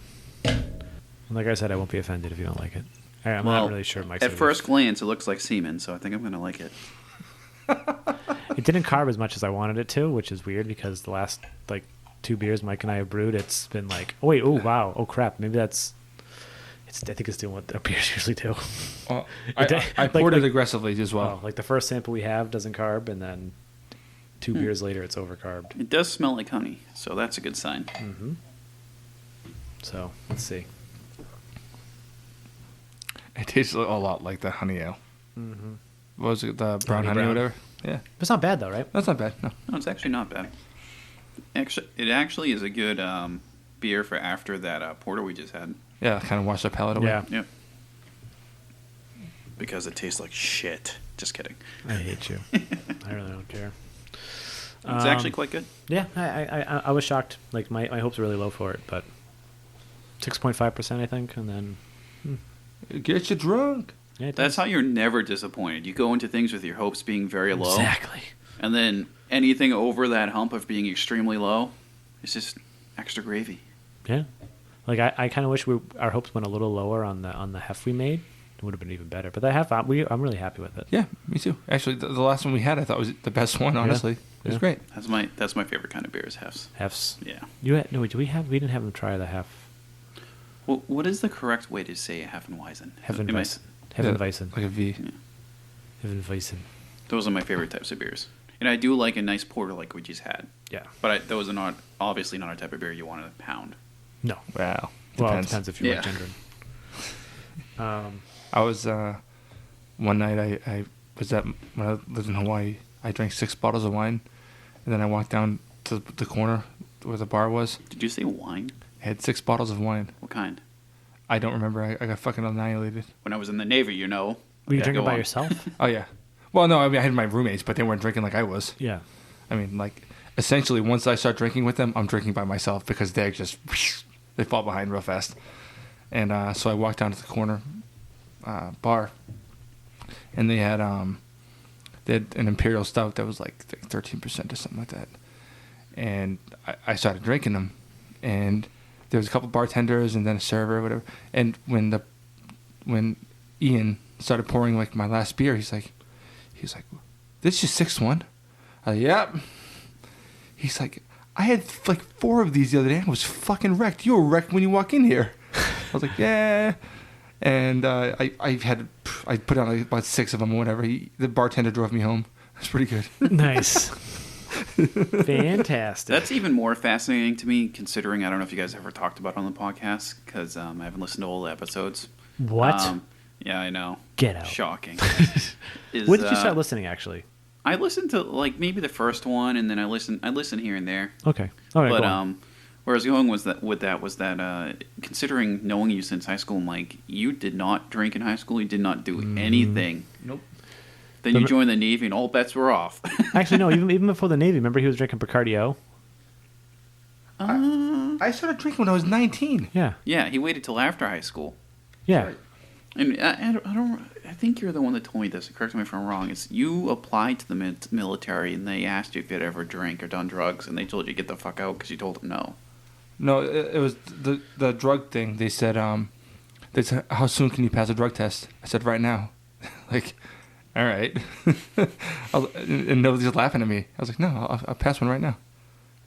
like I said, I won't be offended if you don't like it. I'm not really sure, Mike. At first glance, it looks like semen, so I think I'm going to like it. It didn't carb as much as I wanted it to, which is weird because the last 2 beers Mike and I have brewed, it's been like, oh crap, maybe that's. I think it's doing what the beers usually do. Well, I poured it aggressively as well. Like the first sample we have doesn't carb, and then 2 beers later it's overcarbed. It does smell like honey, so that's a good sign. Mm-hmm. So let's see. It tastes a lot like the honey ale. Mm-hmm. What was it, the brown honey or brown. whatever? Yeah, It's not bad though, right? that's not bad. No. No, it's actually not bad. It actually is a good beer for after that porter we just had. Yeah, kind of washed the palate away. Yeah. Yep. Because it tastes like shit. Just kidding. I hate you. I really don't care. It's actually quite good. Yeah, I was shocked. Like my hopes were really low for it, but 6.5%, I think, and then It gets you drunk. yeah, it That's does. how you're never disappointed. You go into things with your hopes being very low. Exactly. And then anything over that hump of being extremely low, it's just extra gravy. Yeah. Like I kind of wish our hopes went a little lower on the hef we made. It would have been even better. But the hef, I'm really happy with it. Yeah, me too. Actually, the last one we had, I thought was the best one. Honestly, it was Yeah. great. That's my favorite kind of beer is hefs. Hefs. Yeah. You had, no, we didn't have them try the hef. Well, what is the correct way to say Hefenweizen? Am I- Hefenweizen. Hefenweizen. Like a V. Hefenweizen. Those are my favorite types of beers. And I do like a nice porter like we just had. Yeah. But those are obviously not a type of beer you want to pound. No. Wow. Well, it Depends. depends if you like Yeah. gendrin. I was one night I was when I lived in Hawaii. I drank 6 bottles of wine, and then I walked down to the corner where the bar was. Did you say wine? I had 6 bottles of wine. What kind? I don't remember. I got fucking annihilated. When I was in the Navy, you know. Were you Yeah, drinking go by on. yourself? Oh yeah. Well, no, I mean I had my roommates, but they weren't drinking like I was. Yeah. I mean, like essentially, once I start drinking with them, I'm drinking by myself because they just they fall behind real fast. And so I walked down to the corner bar, and they had They had an Imperial Stout that was like 13% or something like that. And I started drinking them. And there was a couple bartenders and then a server or whatever. And when Ian started pouring like my last beer, he's like, this is your sixth one? I was like, yep. He's like, I had like 4 of these the other day and I was fucking wrecked. You were wrecked when you walk in here. I was like, yeah. And I put on like about 6 of them or whatever. The bartender drove me home. It's pretty good. Nice. Fantastic. That's even more fascinating to me, considering I don't know if you guys ever talked about it on the podcast, because I haven't listened to all the episodes. What? Yeah, I know. Get out. Shocking. When did you start listening, actually? I listened to like maybe the first one, and then I listen here and there. Okay. All right. But where I was going was that considering knowing you since high school, Mike, you did not drink in high school. You did not do anything. Nope. Then you joined the Navy, and all bets were off. Actually, no. Even before the Navy, remember he was drinking Bacardi-O? I started drinking when I was 19. Yeah. Yeah, he waited till after high school. Yeah. And I think you're the one that told me this. Correct me if I'm wrong. Is you applied to the military, and they asked you if you'd ever drank or done drugs, and they told you to get the fuck out because you told them no. No, it was the drug thing. They said, how soon can you pass a drug test? I said, right now. Like, all right. And nobody's laughing at me. I was like, no, I'll pass one right now.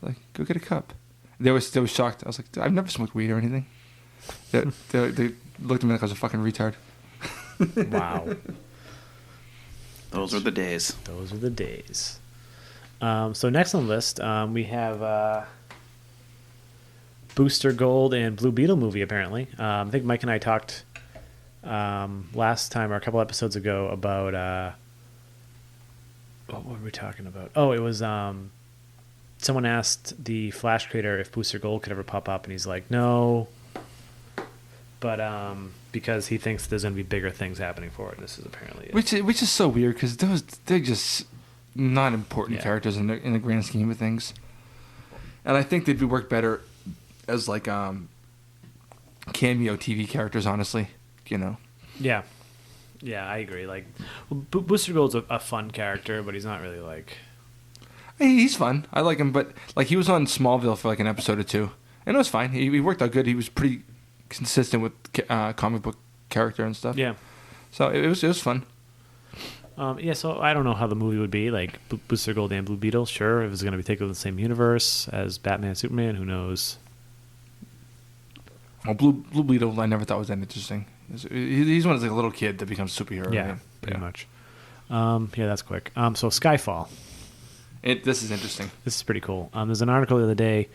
Like, go get a cup. They were shocked. I was like, I've never smoked weed or anything. They looked at me like I was a fucking retard. Wow. Those were the days. Those were the days. So next on the list, we have Booster Gold and Blue Beetle movie, apparently. I think Mike and I talked last time or a couple episodes ago about what were we talking about? Oh, it was someone asked the Flash creator if Booster Gold could ever pop up, and he's like, no. But because he thinks there's going to be bigger things happening for it. This is apparently it. Which is so weird because they're just not important characters in the grand scheme of things. And I think they'd be worked better as like cameo TV characters, honestly. You know. Yeah, I agree. Like, Booster Gold's a fun character, but he's not really like. He's fun. I like him, but like he was on Smallville for like an episode or 2, and it was fine. He worked out good. He was pretty consistent with comic book character and stuff. Yeah. So it was fun. So I don't know how the movie would be. Like Booster Gold and Blue Beetle, sure. If it's going to be taken in the same universe as Batman and Superman, who knows? Well, Blue Beetle, I never thought was that interesting. He's one of like a little kid that becomes a superhero. Yeah, right? pretty much. That's quick. So Skyfall. This is interesting. This is pretty cool. There's an article the other day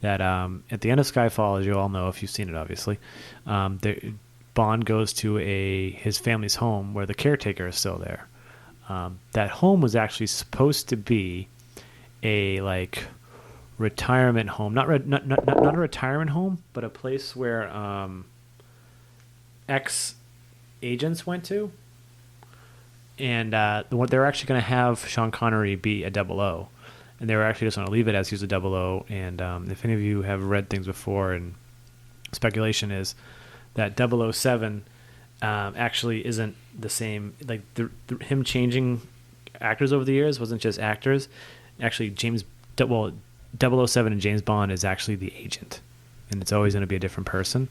that at the end of Skyfall, as you all know, if you've seen it, obviously, Bond goes to his family's home where the caretaker is still there. That home was actually supposed to be a like retirement home, not a retirement home, but a place where ex-agents went to. And they're actually going to have Sean Connery be a 00. And they were actually just going to leave it as he was a 00. And if any of you have read things before, and speculation is that 007 actually isn't the same. Like him changing actors over the years wasn't just actors. Actually, 007 and James Bond is actually the agent, and it's always going to be a different person.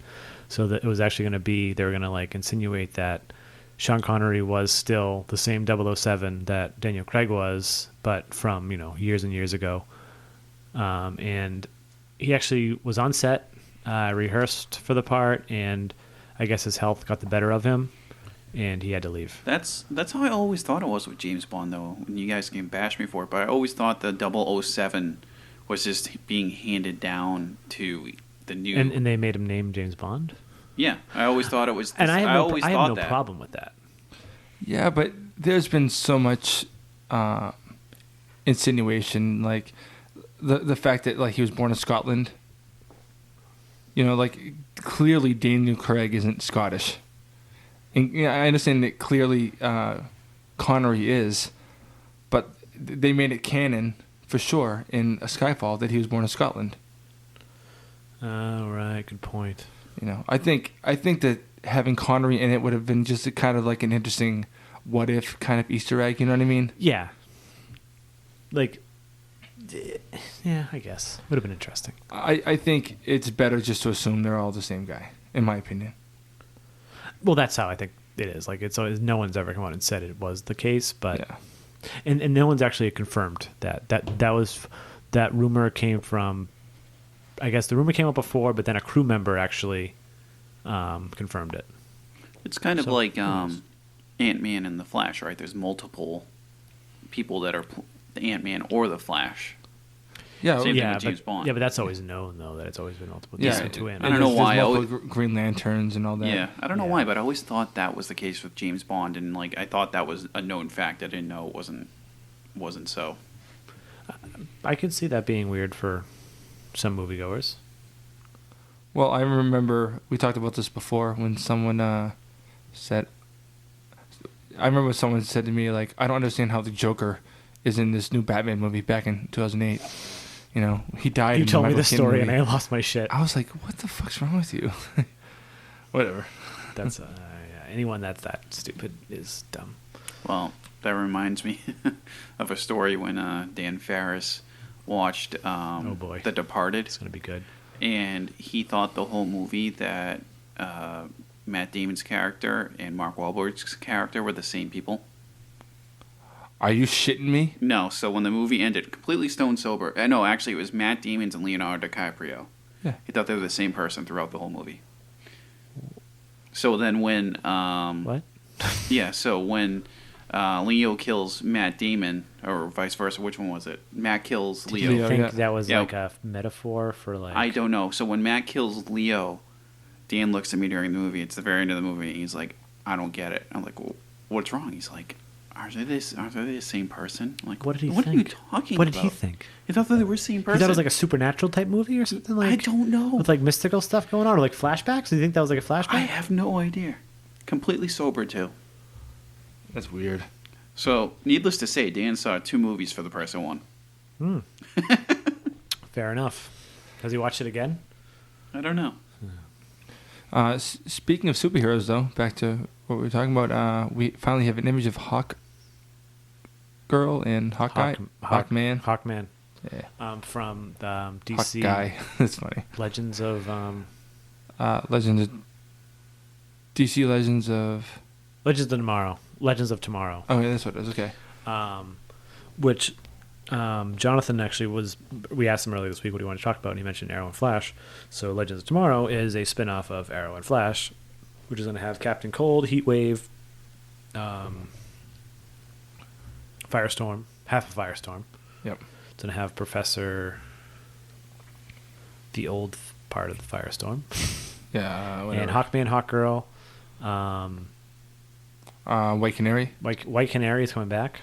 So that it was actually going to be, they were going to like insinuate that Sean Connery was still the same 007 that Daniel Craig was, but from, years and years ago. And he actually was on set, rehearsed for the part, and I guess his health got the better of him, and he had to leave. That's how I always thought it was with James Bond, though. And you guys can bash me for it, but I always thought the 007 was just being handed down to the new... And they made him name James Bond? Yeah, I always thought it was... And I have no problem with that. Yeah, but there's been so much insinuation, like the fact that like he was born in Scotland. Like clearly Daniel Craig isn't Scottish. And I understand that clearly Connery is, but they made it canon for sure in a Skyfall that he was born in Scotland. Right, good point. I think that having Connery in it would have been just a kind of like an interesting what if kind of Easter egg. You know what I mean? Yeah. Like, yeah, I guess would have been interesting. I think it's better just to assume they're all the same guy, in my opinion. Well, that's how I think it is. Like, it's always, no one's ever come out and said it was the case, but Yeah. and no one's actually confirmed that rumor came from. I guess the rumor came up before, but then a crew member actually confirmed it. It's kind of So, like who knows? Ant-Man and the Flash, right? There's multiple people that are the Ant-Man or the Flash. Yeah, Same thing Yeah, with James but, Bond. yeah, but that's always known though that it's always been multiple. Yeah, Decent to I don't know There's why. multiple Green Lanterns and all that. Yeah, I don't know Yeah. why, but I always thought that was the case with James Bond, and like I thought that was a known fact. I didn't know it wasn't so. I could see that being weird for some moviegoers. Well, I remember we talked about this before when someone said. I remember when someone said to me, like, I don't understand how the Joker is in this new Batman movie back in 2008. You know, he died. You in the told me Michael this Keaton story movie. and I lost my shit. I was like, what the fuck's wrong with you? Whatever. That's yeah, anyone that's that stupid is dumb. Well, that reminds me of a story when Dan Ferris watched Oh, boy. The Departed, It's gonna be good. and he thought the whole movie that Matt Damon's character and Mark Wahlberg's character were the same people. Are you shitting me? No, so when the movie ended, completely stone sober. No, actually, it was Matt Damon's and Leonardo DiCaprio. Yeah. He thought they were the same person throughout the whole movie. So then when What? yeah, so when Leo kills Matt Damon, or vice versa, which one was it? Matt kills Leo. Do you Leo, think yeah. that was Yeah. like a metaphor for like? I don't know. So when Matt kills Leo, Dan looks at me during the movie. It's the very end of the movie. And he's like, "I don't get it." I'm like, well, "What's wrong?" He's like, "Are they the same person?" I'm like, What did he What think? are you talking What about? did he think? He thought that they were the same He person. thought it was like a supernatural type movie or something like. I don't know. With like mystical stuff going on, or like flashbacks. Do you think that was like a flashback? I have no idea. Completely sober too. That's weird. So, needless to say, Dan saw 2 movies for the price of 1. Fair enough. Has he watched it again? I don't know. Speaking of superheroes, though, back to what we were talking about, we finally have an image of Hawk Girl and Hawkeye. Hawkman. Hawkman. Yeah. From the DC Hawkeye. That's funny. Legends of Legends of... DC Legends of... Legends of Tomorrow. Oh, yeah, that's what it is. Okay. Which Jonathan actually was. We asked him earlier this week what he wanted to talk about, and he mentioned Arrow and Flash. So Legends of Tomorrow is a spin-off of Arrow and Flash, which is going to have Captain Cold, Heatwave, Firestorm, half of Firestorm. Yep. It's going to have Professor, the old part of the Firestorm, Yeah, whatever. and Hawkman, Hawkgirl. White Canary. White Canary is coming back.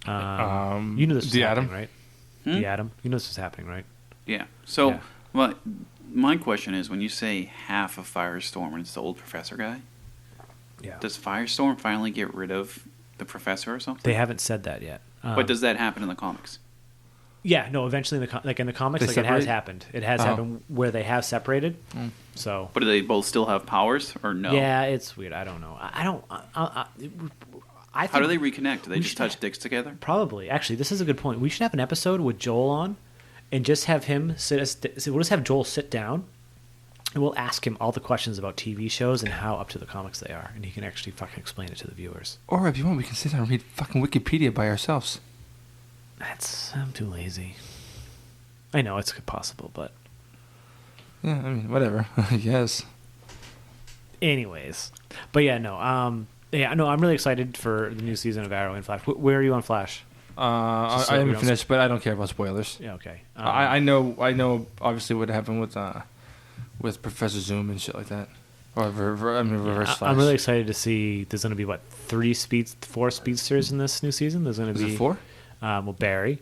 You know this was The happening, Atom. right? Hmm? The Atom. You know this was happening, right? Yeah. So, Yeah. well, my question is, when you say half of Firestorm and it's the old professor guy, Yeah. does Firestorm finally get rid of the professor or something? They haven't said that yet. But does that happen in the comics? Yeah, no. Eventually, in the comics, They like it has separate? happened. It has Oh. happened where they have separated. So But do they both still have powers, or no? yeah, it's weird. I don't know. I don't. I think How do they reconnect? Do they we just should- touch dicks together? Probably. Actually, this is a good point. We should have an episode with Joel on, and just have him we'll just have Joel sit down, and we'll ask him all the questions about TV shows and how up to the comics they are, and he can actually fucking explain it to the viewers. Or if you want, we can sit down and read fucking Wikipedia by ourselves. I'm too lazy. I know it's possible, but Yeah, I mean, whatever. Yes. anyways. But yeah, no. I'm really excited for the new season of Arrow and Flash. Where are you on Flash? Just so I we haven't don't finished, but I don't care about spoilers. Yeah, okay. I know. Obviously, what happened with Professor Zoom and shit like that, or Reverse Flash. I'm really excited to see. There's going to be what 4 speedsters in this new season. There's going to Is be it 4? Well, Barry,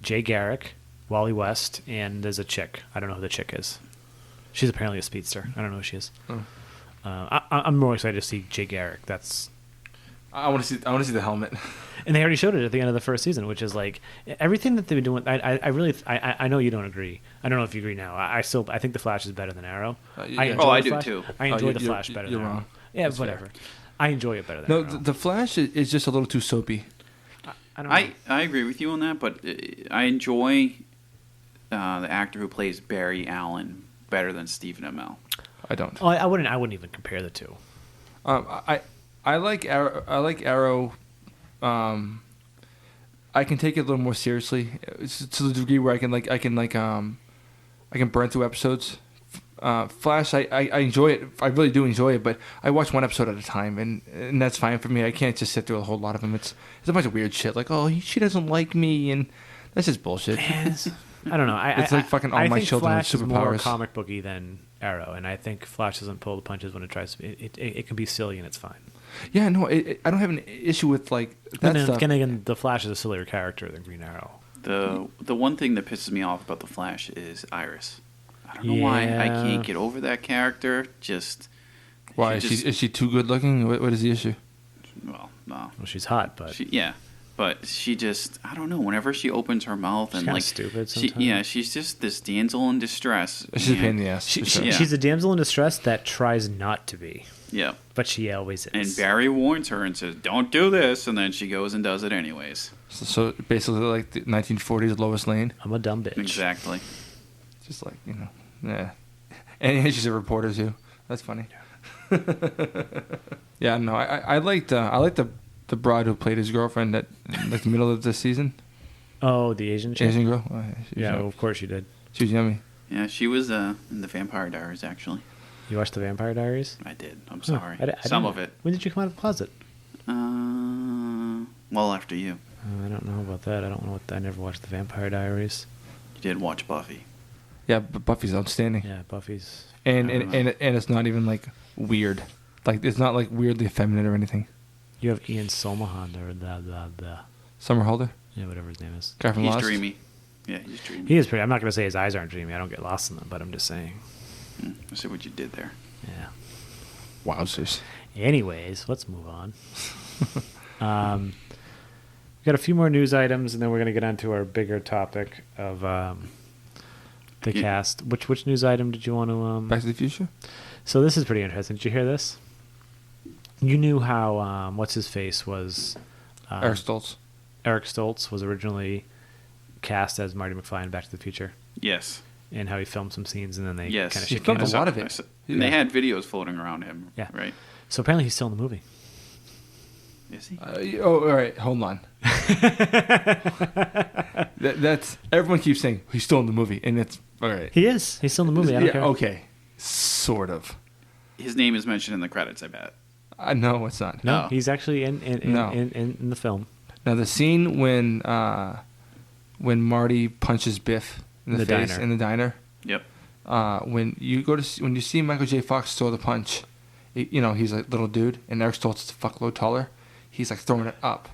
Jay Garrick, Wally West, and there's a chick. I don't know who the chick is. She's apparently a speedster. I don't know who she is. Oh. I'm more excited to see Jay Garrick. I want to see the helmet. And they already showed it at the end of the first season, which is like everything that they've been doing. I know you don't agree. I don't know if you agree now. I think the Flash is better than Arrow. Yeah. Oh, I the do Flash. too. I enjoy the you're- Flash better you're than Arrow. wrong. Yeah, That's whatever. I enjoy it better than No, Arrow. the Flash is just a little too soapy. I don't know. I agree with you on that, but I enjoy the actor who plays Barry Allen better than Stephen Amell. I don't. Oh, I wouldn't even compare the two. I like Arrow. I like Arrow. I can take it a little more seriously to the degree where I can burn through episodes. Flash, I enjoy it. I really do enjoy it, but I watch one episode at a time, and that's fine for me. I can't just sit through a whole lot of them. It's a bunch of weird shit, like, oh, she doesn't like me, and that's just bullshit. I don't know. It's like fucking all my children with Flash is more superpowers. comic booky than Arrow, and I think Flash doesn't pull the punches when it tries to. It can be silly and it's fine. Yeah, no, I don't have an issue with like that And stuff. then again, the Flash is a sillier character than Green Arrow. The one thing that pisses me off about the Flash is Iris. I don't know why I can't get over that character. Just Why is she too good looking? What is the issue? well, no, Well, she's hot, but but she just I don't know. Whenever she opens her mouth she's and kinda like stupid sometimes. she's just this damsel in distress. She's a pain in the ass. for sure. Yeah. She's a damsel in distress that tries not to be, Yeah. but she always is. And Barry warns her and says, "Don't do this," and then she goes and does it anyways. So basically, like the 1940s Lois Lane. I'm a dumb bitch. Exactly. Just like, yeah. And she's a reporter too. That's funny. Yeah, no, I liked the broad who played his girlfriend at like the middle of the season. Oh, the Asian chick? Asian girl. Oh, yeah, Yeah, well, of course you did. she was yummy. Yeah, she was in the Vampire Diaries actually. You watched The Vampire Diaries? I did. I'm sorry. I Some didn't- of it. When did you come out of the closet? Well, after you. I don't know about that. I never watched The Vampire Diaries. You did watch Buffy. Yeah, but Buffy's outstanding. Yeah, Buffy's. And I don't and, know. and it's not even like weird. Like it's not like weirdly effeminate or anything. You have Ian Somerhalder or the Somerhalder, yeah, whatever his name is. guy from He's Lost. dreamy. Yeah, he's dreamy. He is pretty. I'm not gonna say his eyes aren't dreamy. I don't get lost in them, but I'm just saying. I see what you did there. Yeah. Wowzers. Anyways, let's move on. We got a few more news items, and then we're gonna get on to our bigger topic of the Yeah. cast. Which news item did you want to? Back to the Future. So this is pretty interesting. Did you hear this? You knew how what's his face was Eric Stoltz. Eric Stoltz was originally cast as Marty McFly in Back to the Future, Yes. and how he filmed some scenes and then they Yes. kind of He shit filmed canned a him. lot of it. And they Yeah. had videos floating around him. Yeah. Right. So apparently he's still in the movie. Is he? All right, hold on. That's everyone keeps saying he's still in the movie, and it's all right. He is. He's still in the movie. I don't Yeah, care. okay, sort of. His name is mentioned in the credits, I bet. No, it's not. No, No. he's actually in No. in the film. Now the scene when Marty punches Biff in the The face diner. in the diner. Yep. When you see Michael J. Fox throw the punch, he's a little dude, and Eric Stoltz is a fuckload taller. He's like throwing it up,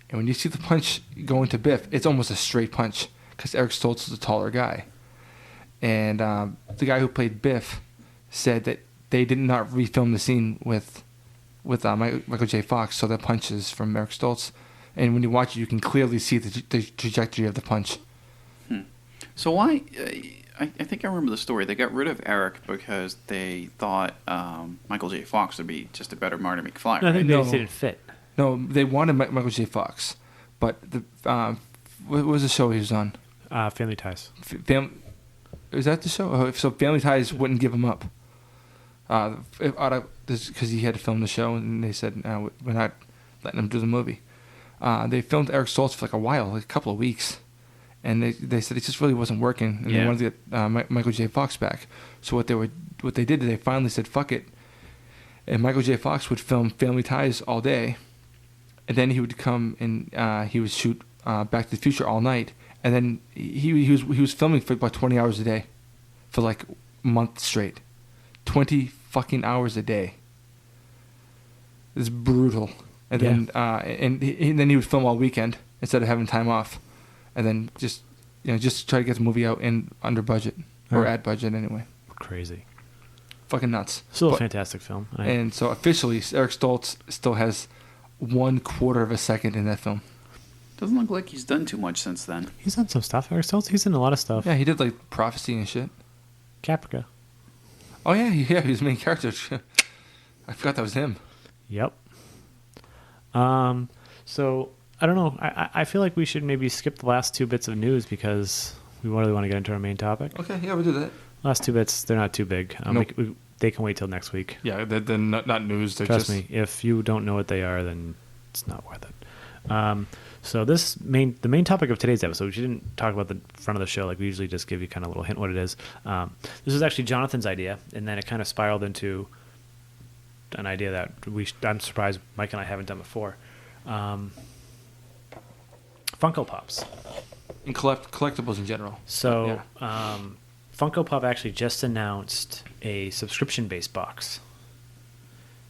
and when you see the punch go into Biff, it's almost a straight punch because Eric Stoltz is a taller guy. And the guy who played Biff said that they did not refilm the scene with Michael J. Fox, so the punch is from Eric Stoltz. And when you watch it, you can clearly see the trajectory of the punch. So why? I think I remember the story. They got rid of Eric because they thought Michael J. Fox would be just a better Marty McFly. No, I Right? think No. they didn't fit. No, they wanted Michael J. Fox, but what was the show he was on? Family Ties. Is that the show? Oh, so Family Ties wouldn't give him up. Because he had to film the show, and they said, no, we're not letting him do the movie. They filmed Eric Stoltz for like a while, like a couple of weeks, and they said it just really wasn't working, and they Yeah. wanted to get Michael J. Fox back. So what they did, they finally said, fuck it, and Michael J. Fox would film Family Ties all day, and then he would come and he would shoot Back to the Future all night, and then he was filming for about 20 hours a day, for like a month straight, 20 fucking hours a day. It's brutal. And then and then he would film all weekend instead of having time off, and then just try to get the movie out in under budget or at budget anyway. Crazy. Fucking nuts. Still a But- fantastic film. And so officially, Eric Stoltz still has 1/4 of a second in that film. Doesn't look like he's done too much since then. He's done some stuff. Eric Stoltz. He's in a lot of stuff. Yeah, he did like Prophecy and shit. Caprica. Oh yeah, he was the main character. I forgot that was him. Yep. So I don't know. I feel like we should maybe skip the last two bits of news because we really want to get into our main topic. Okay, yeah, we'll do that. Last two bits, they're not too big. Nope. They can wait till next week. Yeah, they're not news. They're Trust just... me. If you don't know what they are, then it's not worth it. So the main topic of today's episode, which we didn't talk about the front of the show, like we usually just give you kind of a little hint what it is. This is actually Jonathan's idea, and then it kind of spiraled into an idea that I'm surprised Mike and I haven't done before. Funko Pops. And collectibles in general. So Yeah. Funko Pop actually just announced a subscription-based box.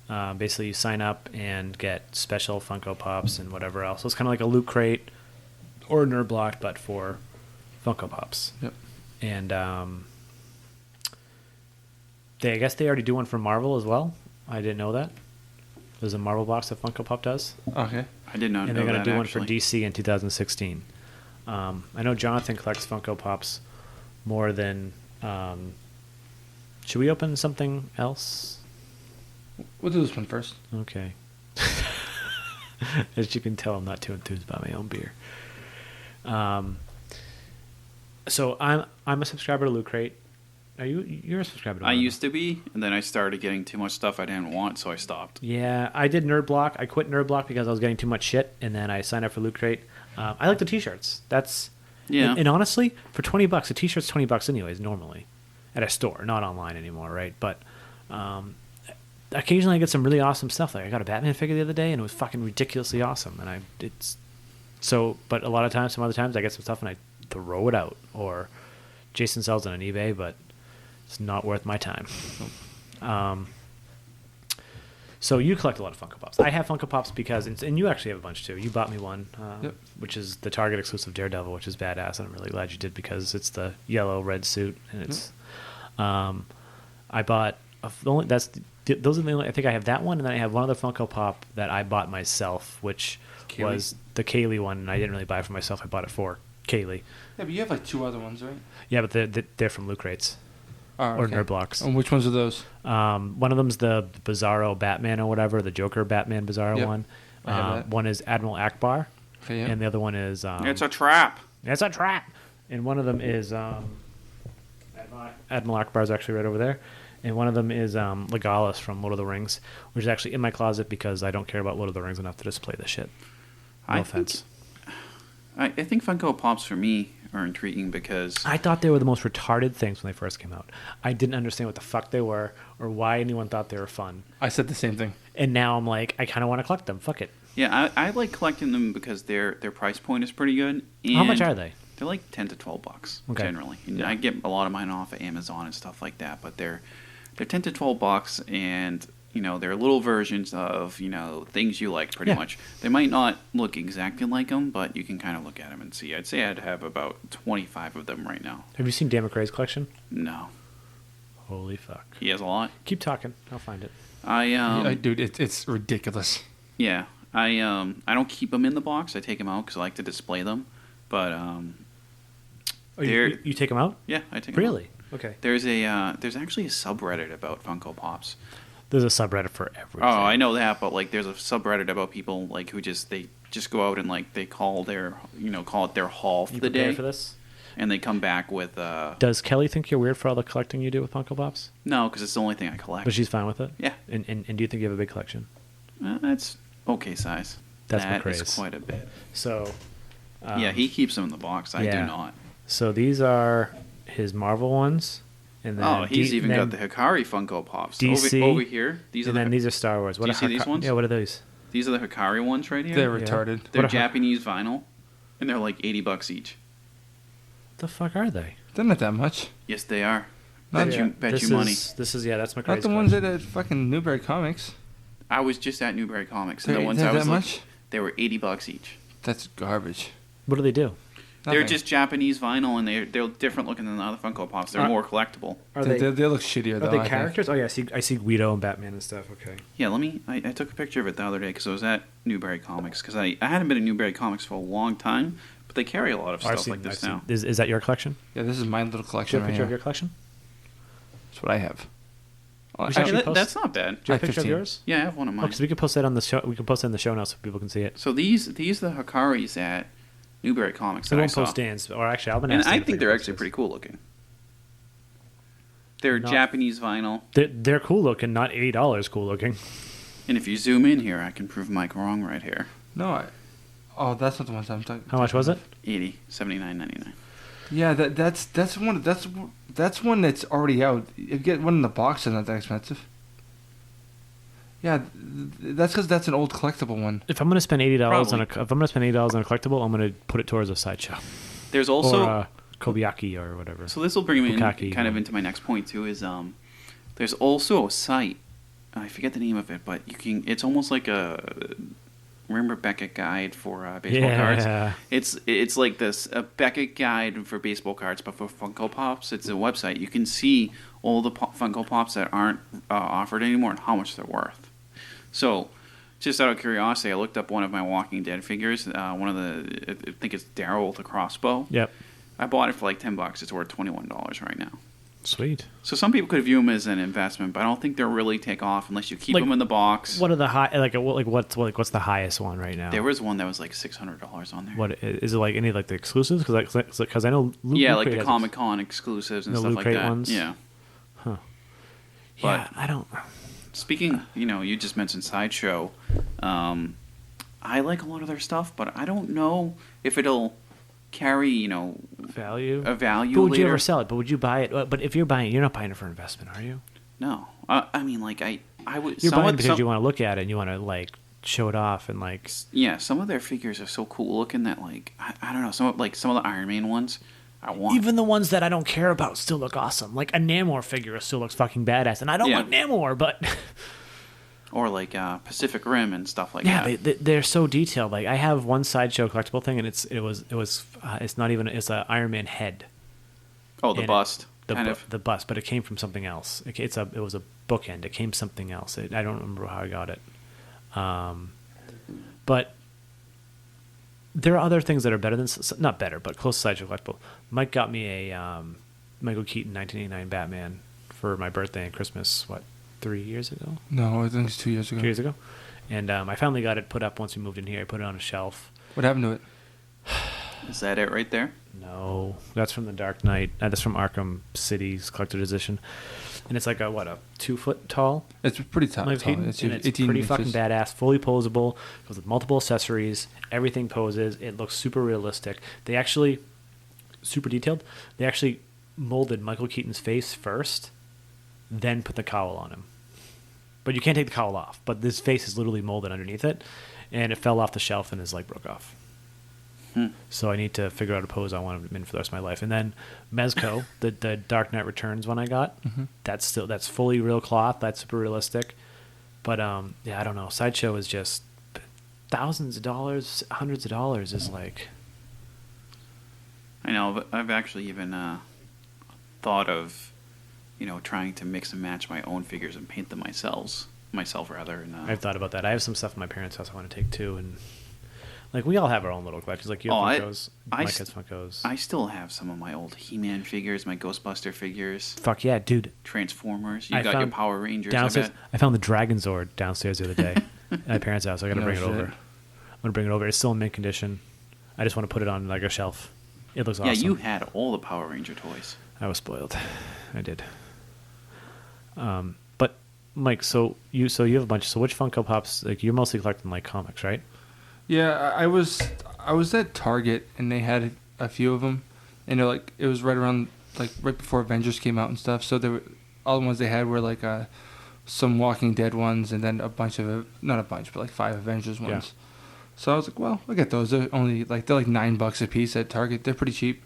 Basically, you sign up and get special Funko Pops and whatever else. So it's kind of like a Loot Crate or a Nerd Block, but for Funko Pops. Yep. And I guess they already do one for Marvel as well. I didn't know that. There's a Marvel box that Funko Pop does. Okay. I did not And know they're going that, to do one actually. for DC in 2016. I know Jonathan collects Funko Pops more than... should we open something else? We'll do this one first. Okay. As you can tell, I'm not too enthused about my own beer. So I'm a subscriber to Loot Crate. You're a subscriber to I one, used to be, and then I started getting too much stuff I didn't want, so I stopped. Yeah, I did Nerd Block. I quit Nerd Block because I was getting too much shit, and then I signed up for Loot Crate. I like the T-shirts. Yeah. And honestly, for $20, a T-shirt's $20 anyways. Normally, at a store, not online anymore, right? But occasionally I get some really awesome stuff. Like I got a Batman figure the other day, and it was fucking ridiculously awesome. But a lot of times, some other times, I get some stuff and I throw it out, or Jason sells it on eBay, but it's not worth my time. So you collect a lot of Funko Pops. I have Funko Pops because, and you actually have a bunch too. You bought me one, Yep. which is the Target exclusive Daredevil, which is badass. I'm really glad you did because it's the yellow red suit, and it's. I bought those are the only. I think I have that one, and then I have one other Funko Pop that I bought myself, which Kaylee? was the Kaylee one, and I didn't really buy it for myself. I bought it for Kaylee. Yeah, but you have like two other ones, right? Yeah, but they're from Loot Crates. Oh, Or okay. Nerd Blocks. And which ones are those? One of them's the Bizarro Batman or whatever, the Joker Batman Bizarro Yep. one. I have that. One is Admiral Akbar, Okay, yeah. and the other one is It's a trap. It's a trap. And one of them is Admiral Akbar is actually right over there, and one of them is Legolas from Lord of the Rings, which is actually in my closet because I don't care about Lord of the Rings enough to display this shit. No offense. I think Funko Pops for me are intriguing because I thought they were the most retarded things when they first came out. I didn't understand what the fuck they were or why anyone thought they were fun. I said the same thing. And now I'm like, I kind of want to collect them. Fuck it. yeah, I like collecting them because their price point is pretty good. And How much are they? They're like $10 to $12 Okay. generally. And I get a lot of mine off of Amazon and stuff like that, but they're $10 to $12, and they're little versions of things you like pretty Yeah. much. They might not look exactly like them, but you can kind of look at them and see. I'd say I'd have about 25 of them right now. Have you seen Dan McRae's collection? No, Holy fuck. he has a lot. Keep talking. I'll find it. Dude, it's ridiculous. Yeah, I don't keep them in the box. I take them out because I like to display them. But Oh, you take them out? yeah, I take 'em out. Really? Okay. There's actually a subreddit about Funko Pops. There's a subreddit for everything. Oh, I know that, but like there's a subreddit about people like who just go out and like they call it their haul for You the prepared day, for this? and they come back with Does Kelly think you're weird for all the collecting you do with Funko Pops? no, because it's the only thing I collect. But she's fine with it? Yeah. And do you think you have a big collection? That's okay size. That's That is McRae's. quite a bit. So... Yeah, he keeps them in the box. I do yeah. not. So these are his Marvel ones. And then Oh, he's even then got the Hikari Funko Pops. DC. Over here. These are And then the these are Star Wars. Do you see these ones? Yeah, what are these? these are the Hikari ones right here. They're Yeah. retarded. They're What are- Japanese vinyl, and they're like $80 each. What the fuck are they? They're not that much. Yes, they are. Not Bet yeah. you money. This is that's McRae's Not the ones at fucking Newberry Comics. I was just at Newberry Comics, and They're the ones that I was looking, much? they were $80 each. That's garbage. What do they do? They're Nothing. just Japanese vinyl, and they're different looking than the other Funko Pops. They're Are- more collectible. Are They look shittier though. Are they I think. characters? Oh yeah, I see Guido and Batman and stuff. Okay. Yeah, I took a picture of it the other day because I was at Newberry Comics because I hadn't been at Newberry Comics for a long time, but they carry a lot of Oh, I've stuff seen- like this I've now. seen- Is that your collection? Yeah, this is my little Do you collection have a right picture here. of your collection? That's what I have. We should actually post- that's not bad. Do you have a I picture of 15. yours? Yeah, I have one of mine. Because we can post that on the show. We can post it in the show notes so people can see it. So these are the Hikaris at Newberry Comics We that I won't saw. post Dan's, or actually, I'll And I think they're actually pretty cool looking. They're No. Japanese vinyl. They're cool looking, not $80 cool looking. And if you zoom in here, I can prove Mike wrong right here. No, that's not the ones I'm talking. How much was it? 80, 79.99. Yeah, that's one that's already out. If you get one in the box, it's not that expensive. Yeah, that's because that's an old collectible one. If I'm gonna spend $80 Probably. if I'm gonna spend $80 on a collectible, I'm gonna put it towards a sideshow There's also or Kobayaki or whatever. so this will bring me Bukaki, kind of yeah. into my next point too. Is there's also a site. I forget the name of it, but you can. It's almost like a remember Beckett guide for baseball cards. Yeah. It's like this a Beckett guide for baseball cards, but for Funko Pops. It's a website. You can see all the Funko Pops that aren't offered anymore and how much they're worth. So, just out of curiosity, I looked up one of my Walking Dead figures. One of the I think it's Daryl with a crossbow. Yep. I bought it for like $10. It's worth $21 right now. Sweet. So some people could view them as an investment, but I don't think they'll really take off unless you keep Like, them in the box. What are the high what's the highest one right now? There was one that was like $600 on there. What is it like? Any like the exclusives? Because I know Yeah, Loot like Crate the has Comic Con exclusives and the stuff Loot like Crate that. ones? Yeah. Yeah, But- I don't. Speaking, you just mentioned Sideshow. I like a lot of their stuff, but I don't know if it'll carry, Value. a value But would later. you ever sell it? But would you buy it? But if you're buying it, you're not buying it for investment, are you? No. I mean, like, I would... You're some buying of- it because some- you want to look at it and you want to like show it off and like. Yeah, some of their figures are so cool looking that, like, I don't know, some of the Iron Man ones, I want. Even the ones that I don't care about still look awesome. Like a Namor figure still looks fucking badass, and I don't Yeah. like Namor, but Or, like, Pacific Rim and stuff like yeah, that. they're so detailed. Like I have one sideshow collectible thing, and it's not even it's an Iron Man head. Oh, the and bust. The bust, but it came from something else. It was a bookend. It came from something else. I don't remember how I got it. But there are other things that are better than not better, but close to sideshow collectible. Mike got me a Michael Keaton 1989 Batman for my birthday and Christmas. What, 3 years ago? No, I think it's 2 years ago. 2 years ago. And I finally got it put up once we moved in here. I put it on a shelf. What happened to it? Is that it right there? No, that's from the Dark Knight. That's from Arkham City's collector's edition, and it's like a 2 foot tall. It's pretty tough. Michael Keaton, It's, and it's 18 pretty inches. fucking badass, fully posable, goes with multiple accessories. Everything poses. It looks super realistic. They actually super detailed. They actually molded Michael Keaton's face first, then put the cowl on him. But you can't take the cowl off. But this face is literally molded underneath it, and it fell off the shelf and his leg broke off. So I need to figure out a pose I want him in for the rest of my life. And then Mezco, the Dark Knight Returns one I got, that's fully real cloth. That's super realistic. But yeah, I don't know. Sideshow is just thousands of dollars, hundreds of dollars is like. I know, but I've actually even thought of, trying to mix and match my own figures and paint them myself rather. And, I've thought about that. I have some stuff at my parents' house I want to take too, and like we all have our own little collections. Like you have Funkos, Mike has Funkos. I still have some of my old He-Man figures, my Ghostbuster figures, Fuck yeah, dude! Transformers. You I got your found Power Rangers. Downstairs, I bet. I found the Dragon Zord downstairs the other day at my parents' house. I got to No bring it shit. over. I'm gonna bring it over. It's still in mint condition. I just want to put it on like a shelf. It looks Yeah, awesome. you had all the Power Ranger toys. I was spoiled. I did. But Mike, so you have a bunch. So which Funko Pops? Like you're mostly collecting like comics, right? Yeah, I was at Target and they had a few of them, and they're like it was right around like right before Avengers came out and stuff. So there were all the ones they had were like some Walking Dead ones, and then a bunch of not a bunch, but like 5 Avengers ones. Yeah. So I was like, well, I'll get those. They're only they're like $9 a piece at Target. They're pretty cheap.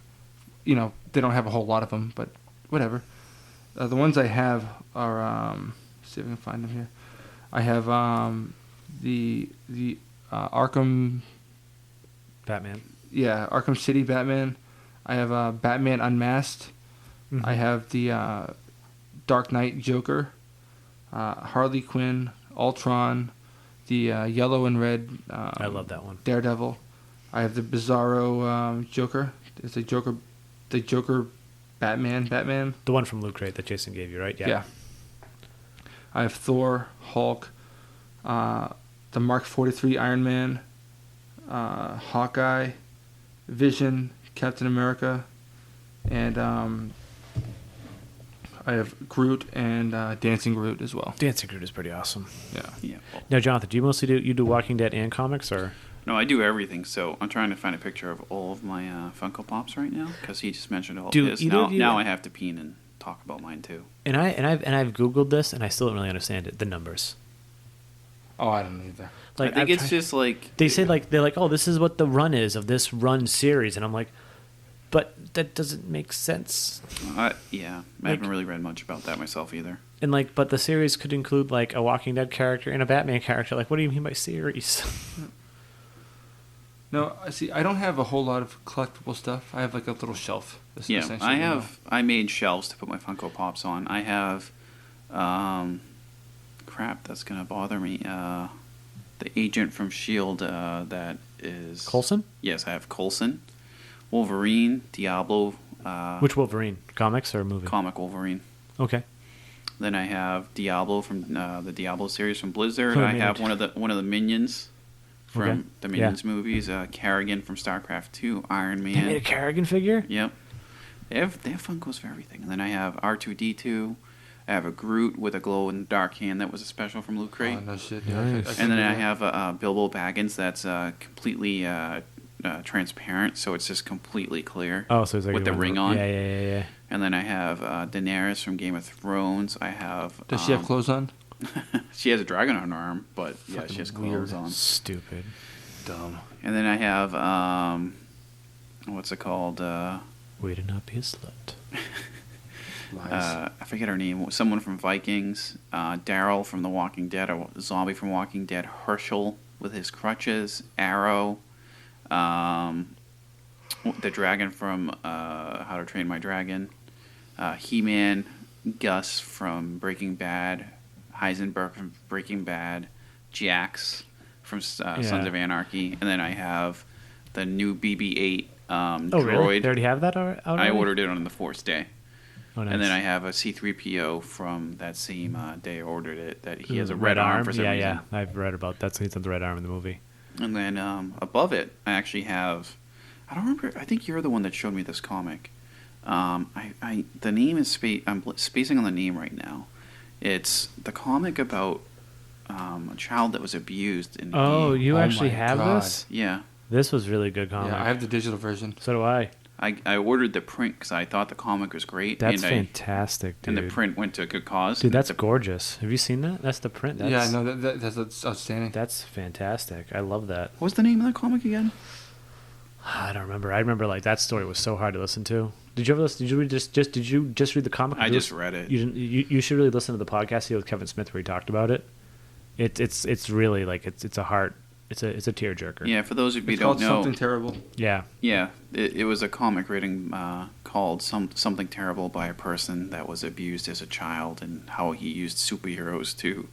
They don't have a whole lot of them, but whatever. The ones I have are see if I can find them here. I have the Arkham. Batman. Yeah, Arkham City Batman. I have Batman Unmasked. Mm-hmm. I have the Dark Knight Joker, Harley Quinn, Ultron, the yellow and red. I love that one. Daredevil. I have the Bizarro Joker. It's the Joker Batman. The one from Loot Crate that Jason gave you, right? Yeah. I have Thor, Hulk, the Mark 43 Iron Man, Hawkeye, Vision, Captain America, and I have Groot and Dancing Groot as well. Dancing Groot is pretty awesome. Yeah. Yeah. Now, Jonathan, do you mostly do Walking Dead and comics, or? No, I do everything. So I'm trying to find a picture of all of my Funko Pops right now because he just mentioned all of his. Now I have to peen and talk about mine too. And I've Googled this, and I still don't really understand it. The numbers. Oh, I don't know either. I think it's just like they say, like they're like, oh, this is what the run is of this run series, and I'm like, but that doesn't make sense. Yeah, I haven't really read much about that myself either. And like, but the series could include like a Walking Dead character and a Batman character. Like, what do you mean by series? No, see, I don't have a whole lot of collectible stuff. I have like a little shelf. Yeah, I made shelves to put my Funko Pops on. I have, crap, that's gonna bother me. The agent from Shield that is Coulson. Yes, I have Coulson, Wolverine, Diablo. Which Wolverine? Comics or movie? Comic Wolverine. Okay. Then I have Diablo from the Diablo series from Blizzard. Oh, I have one of the minions from the Minions Yeah. movies. Kerrigan from StarCraft 2, Iron Man. They made a Kerrigan figure. Yep. They have Funkos for everything. And then I have R2D2. I have a Groot with a glow in the dark hand that was a special from Loot Crate. Oh, no shit. Nice. And then I have a Bilbo Baggins that's completely transparent, so it's just completely clear. Oh, so it's like with the ring on. Yeah. And then I have Daenerys from Game of Thrones. I have. Does she have clothes on? She has a dragon on her arm, but yeah, Fucking she has weird. clothes on. Stupid. Dumb. And then I have what's it called? Way to not be a slut. Lies. I forget her name. Someone from Vikings. Daryl from The Walking Dead. A zombie from Walking Dead. Herschel with his crutches. Arrow. The dragon from How to Train My Dragon. He-Man. Gus from Breaking Bad. Heisenberg from Breaking Bad. Jax from Sons of Anarchy. And then I have the new BB-8 droid. Oh, really? They already have that out I already? ordered it on the 4th day. Oh, nice. And then I have a C-3PO from that same day I ordered it, that he has a red arm for some reason. Yeah. I've read about that. So he's got the red arm in the movie. And then above it, I actually have... I don't remember. I think you're the one that showed me this comic. The name is... I'm spacing on the name right now. It's the comic about a child that was abused. You actually have God. this? Yeah. This was really good comic. Yeah, I have the digital version. So do I. I ordered the print because I thought the comic was great. That's and fantastic, dude. And the print went to a good cause. Dude, that's gorgeous. Have you seen that? That's the print. Yeah, no, that's outstanding. That's fantastic. I love that. What was the name of the comic again? I don't remember. I remember like that story was so hard to listen to. Did you ever listen? Did you just read the comic? I just read it. You didn't. You should really listen to the podcast here with Kevin Smith where he talked about it. It's really like it's a heart. It's a tearjerker. Yeah, for those of you It's who don't called know, Something Terrible. Yeah. yeah, it was a comic written called "Something Terrible" by a person that was abused as a child, and how he used superheroes to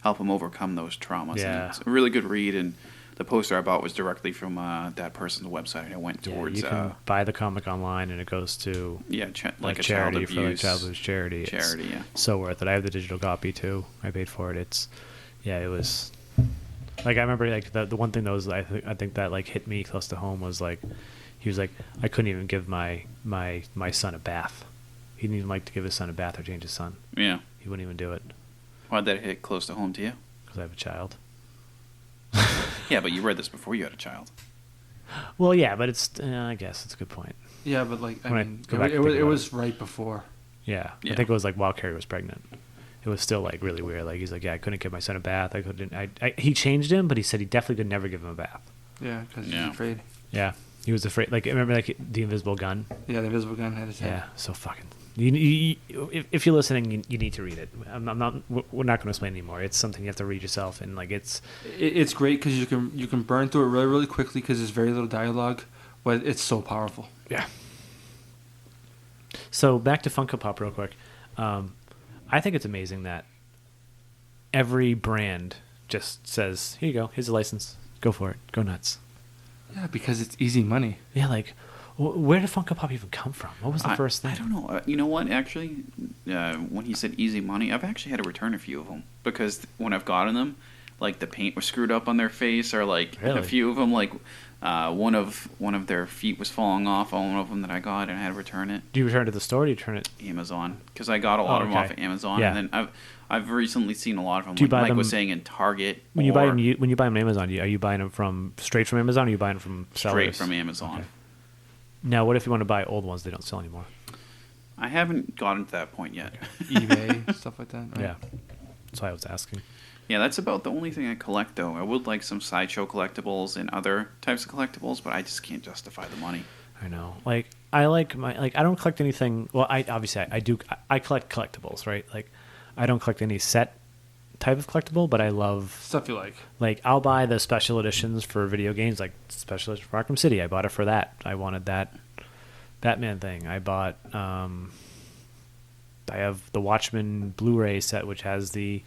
help him overcome those traumas. Yeah. And it's a really good read, and the poster I bought was directly from that person's website. I went towards you can buy the comic online, and it goes to like a charity child for like abuse child abuse charity. charity. It's Yeah, so worth it. I have the digital copy too. I paid for it. It was like I remember like the one thing that was I think that like hit me close to home was like he was like I couldn't even give my son a bath. He didn't even like to give his son a bath or change his son. yeah. He wouldn't even do it Why'd that hit close to home to you? because I have a child. Yeah, but you read this before you had a child. Well, yeah, but it's I guess it's a good point. Yeah, but like I When I mean, go back it and think about was right before. Yeah, Yeah. I think it was like while Carrie was pregnant. It was still like really weird. Like he's like, yeah, I couldn't give my son a bath. I couldn't. He changed him, but he said he definitely could never give him a bath. Yeah, because Yeah. he's afraid. Yeah, he was afraid. Like remember like the invisible gun. Yeah, the invisible gun had his head. Yeah, so fucking. If you're listening, you need to read it. I'm not. We're not going to explain anymore. It's something you have to read yourself, and like it's. It's great because you can burn through it really really quickly because there's very little dialogue, but it's so powerful. Yeah. So back to Funko Pop real quick. I think it's amazing that every brand just says, "Here you go. Here's a license. Go for it. Go nuts." Yeah, because it's easy money. Yeah, like, Where did Funko Pop even come from? What was the first thing? I don't know. You know what? Actually, when he said easy money, I've actually had to return a few of them because when I've gotten them, like the paint was screwed up on their face, or like Really? a few of them, like one of their feet was falling off on one of them that I got, and I had to return it. Do you return it to the store? Or do you return it? Amazon, because I got a lot of them off of Amazon, Yeah. and then I've recently seen a lot of them. Do you Like buy Mike them- was saying in Target. When you buy them, on Amazon, are you buying them straight from Amazon, or are you buying them from sellers? straight from Amazon. Okay. Now, what if you want to buy old ones they don't sell anymore? I haven't gotten to that point yet. eBay, stuff like that. Right? Yeah, that's why I was asking. Yeah, that's about the only thing I collect, though. I would like some sideshow collectibles and other types of collectibles, but I just can't justify the money. I know. Like I don't collect anything. Well, I do. I collect collectibles, right? Like I don't collect any set type of collectible, but I love Stuff you like. like I'll buy the special editions for video games, like special edition for Arkham City. I bought it for that. I wanted that Batman thing. I bought. I have the Watchmen Blu-ray set, which has the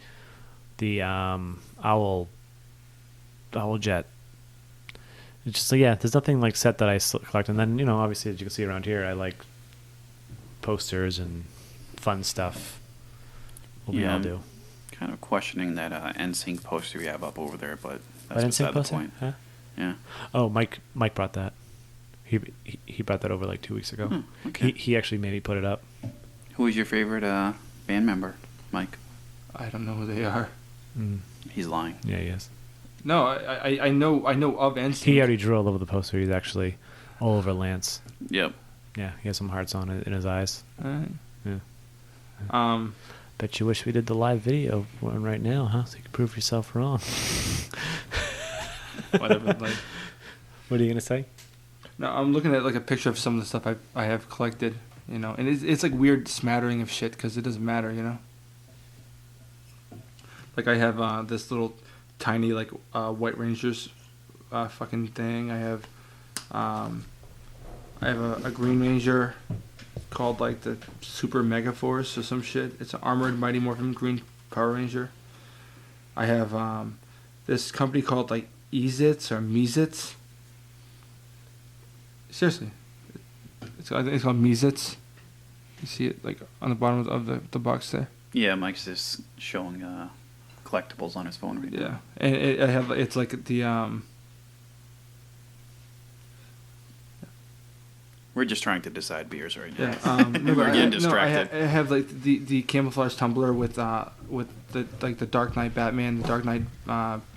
owl jet. It's just yeah. There's nothing like set that I collect, and then obviously as you can see around here, I like posters and fun stuff. What we all do. Kind of questioning that NSYNC poster you have up over there, but that's That beside NSYNC the poster? point. Huh? Yeah. Oh, Mike brought that. He brought that over like 2 weeks ago. Okay. He actually made me put it up. Who is your favorite band member, Mike? I don't know who they are. He's lying. Yeah, he is. No, I know of NSYNC. He already drew all over the poster. He's actually all over Lance. Yep. Yeah, he has some hearts on it in his eyes. Alright. Yeah. Bet you wish we did the live video one right now, huh? So you could prove yourself wrong. Whatever. Like, What are you gonna say? no, I'm looking at like a picture of some of the stuff I have collected, and it's like weird smattering of shit because it doesn't matter, Like I have this little tiny like White Rangers fucking thing. I have a Green Ranger called like the Super Mega Force or some shit. It's an armored Mighty Morphin Green Power Ranger. I have this company called like Ezits or Mezits. Seriously, I think it's called Mezits. You see it like on the bottom of the box there. Yeah, Mike's just showing collectibles on his phone right now. Yeah, and it's like the We're just trying to decide beers right now. yeah. We're getting distracted. I have like the camouflage tumbler with the Dark Knight Batman, the Dark Knight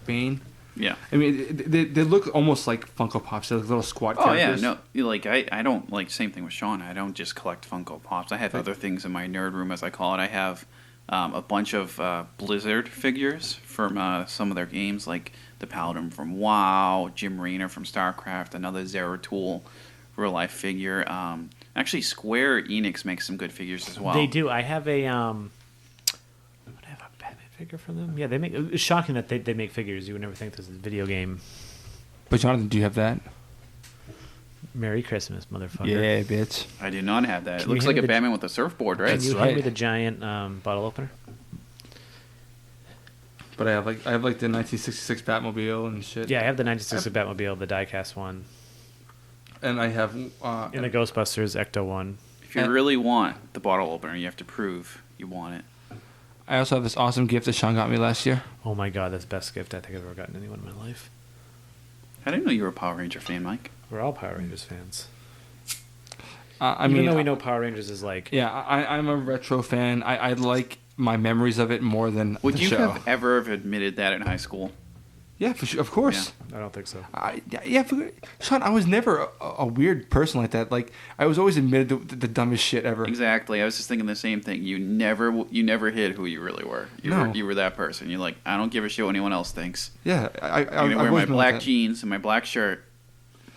Bane. Yeah. I mean, they look almost like Funko Pops. They're like little squad characters. Oh yeah, no, like I don't like same thing with Sean. I don't just collect Funko Pops. I have other things in my nerd room, as I call it. I have a bunch of Blizzard figures from some of their games, like the Paladin from WoW, Jim Raynor from StarCraft, another Zeratul real life figure. Actually, Square Enix makes some good figures as well. They do. I have a would I have a Batman figure from them? Yeah, they make. It's shocking that they make figures. You would never think this is a video game. But Jonathan, do you have that? Merry Christmas, motherfucker. Yeah, bitch. I do not have that. It Can you looks hand like me a the- Batman with a surfboard, right? Can you That's hand me right. the giant bottle opener? But I have like the 1966 Batmobile and shit. Yeah, I have the 1960 Batmobile, the diecast one, And I have and the Ghostbusters Ecto one. If you really want the bottle opener, you have to prove you want it. I also have this awesome gift that Sean got me last year. Oh my god, that's the best gift I think I've ever gotten anyone in my life. I didn't know you were a Power Ranger fan, Mike. We're all Power Rangers fans. I Even mean, though we know Power Rangers is like, yeah, I'm a retro fan. I like my memories of it more than Would the you show. have ever have admitted that in high school? Yeah, for sure, of course. I don't think so. Sean, I was never a weird person like that. Like I was always admitted to the dumbest shit ever. Exactly. I was just thinking the same thing. You never hid who you really were. You were that person. You're like, I don't give a shit what anyone else thinks. Yeah, I'm gonna wear my black jeans and my black shirt.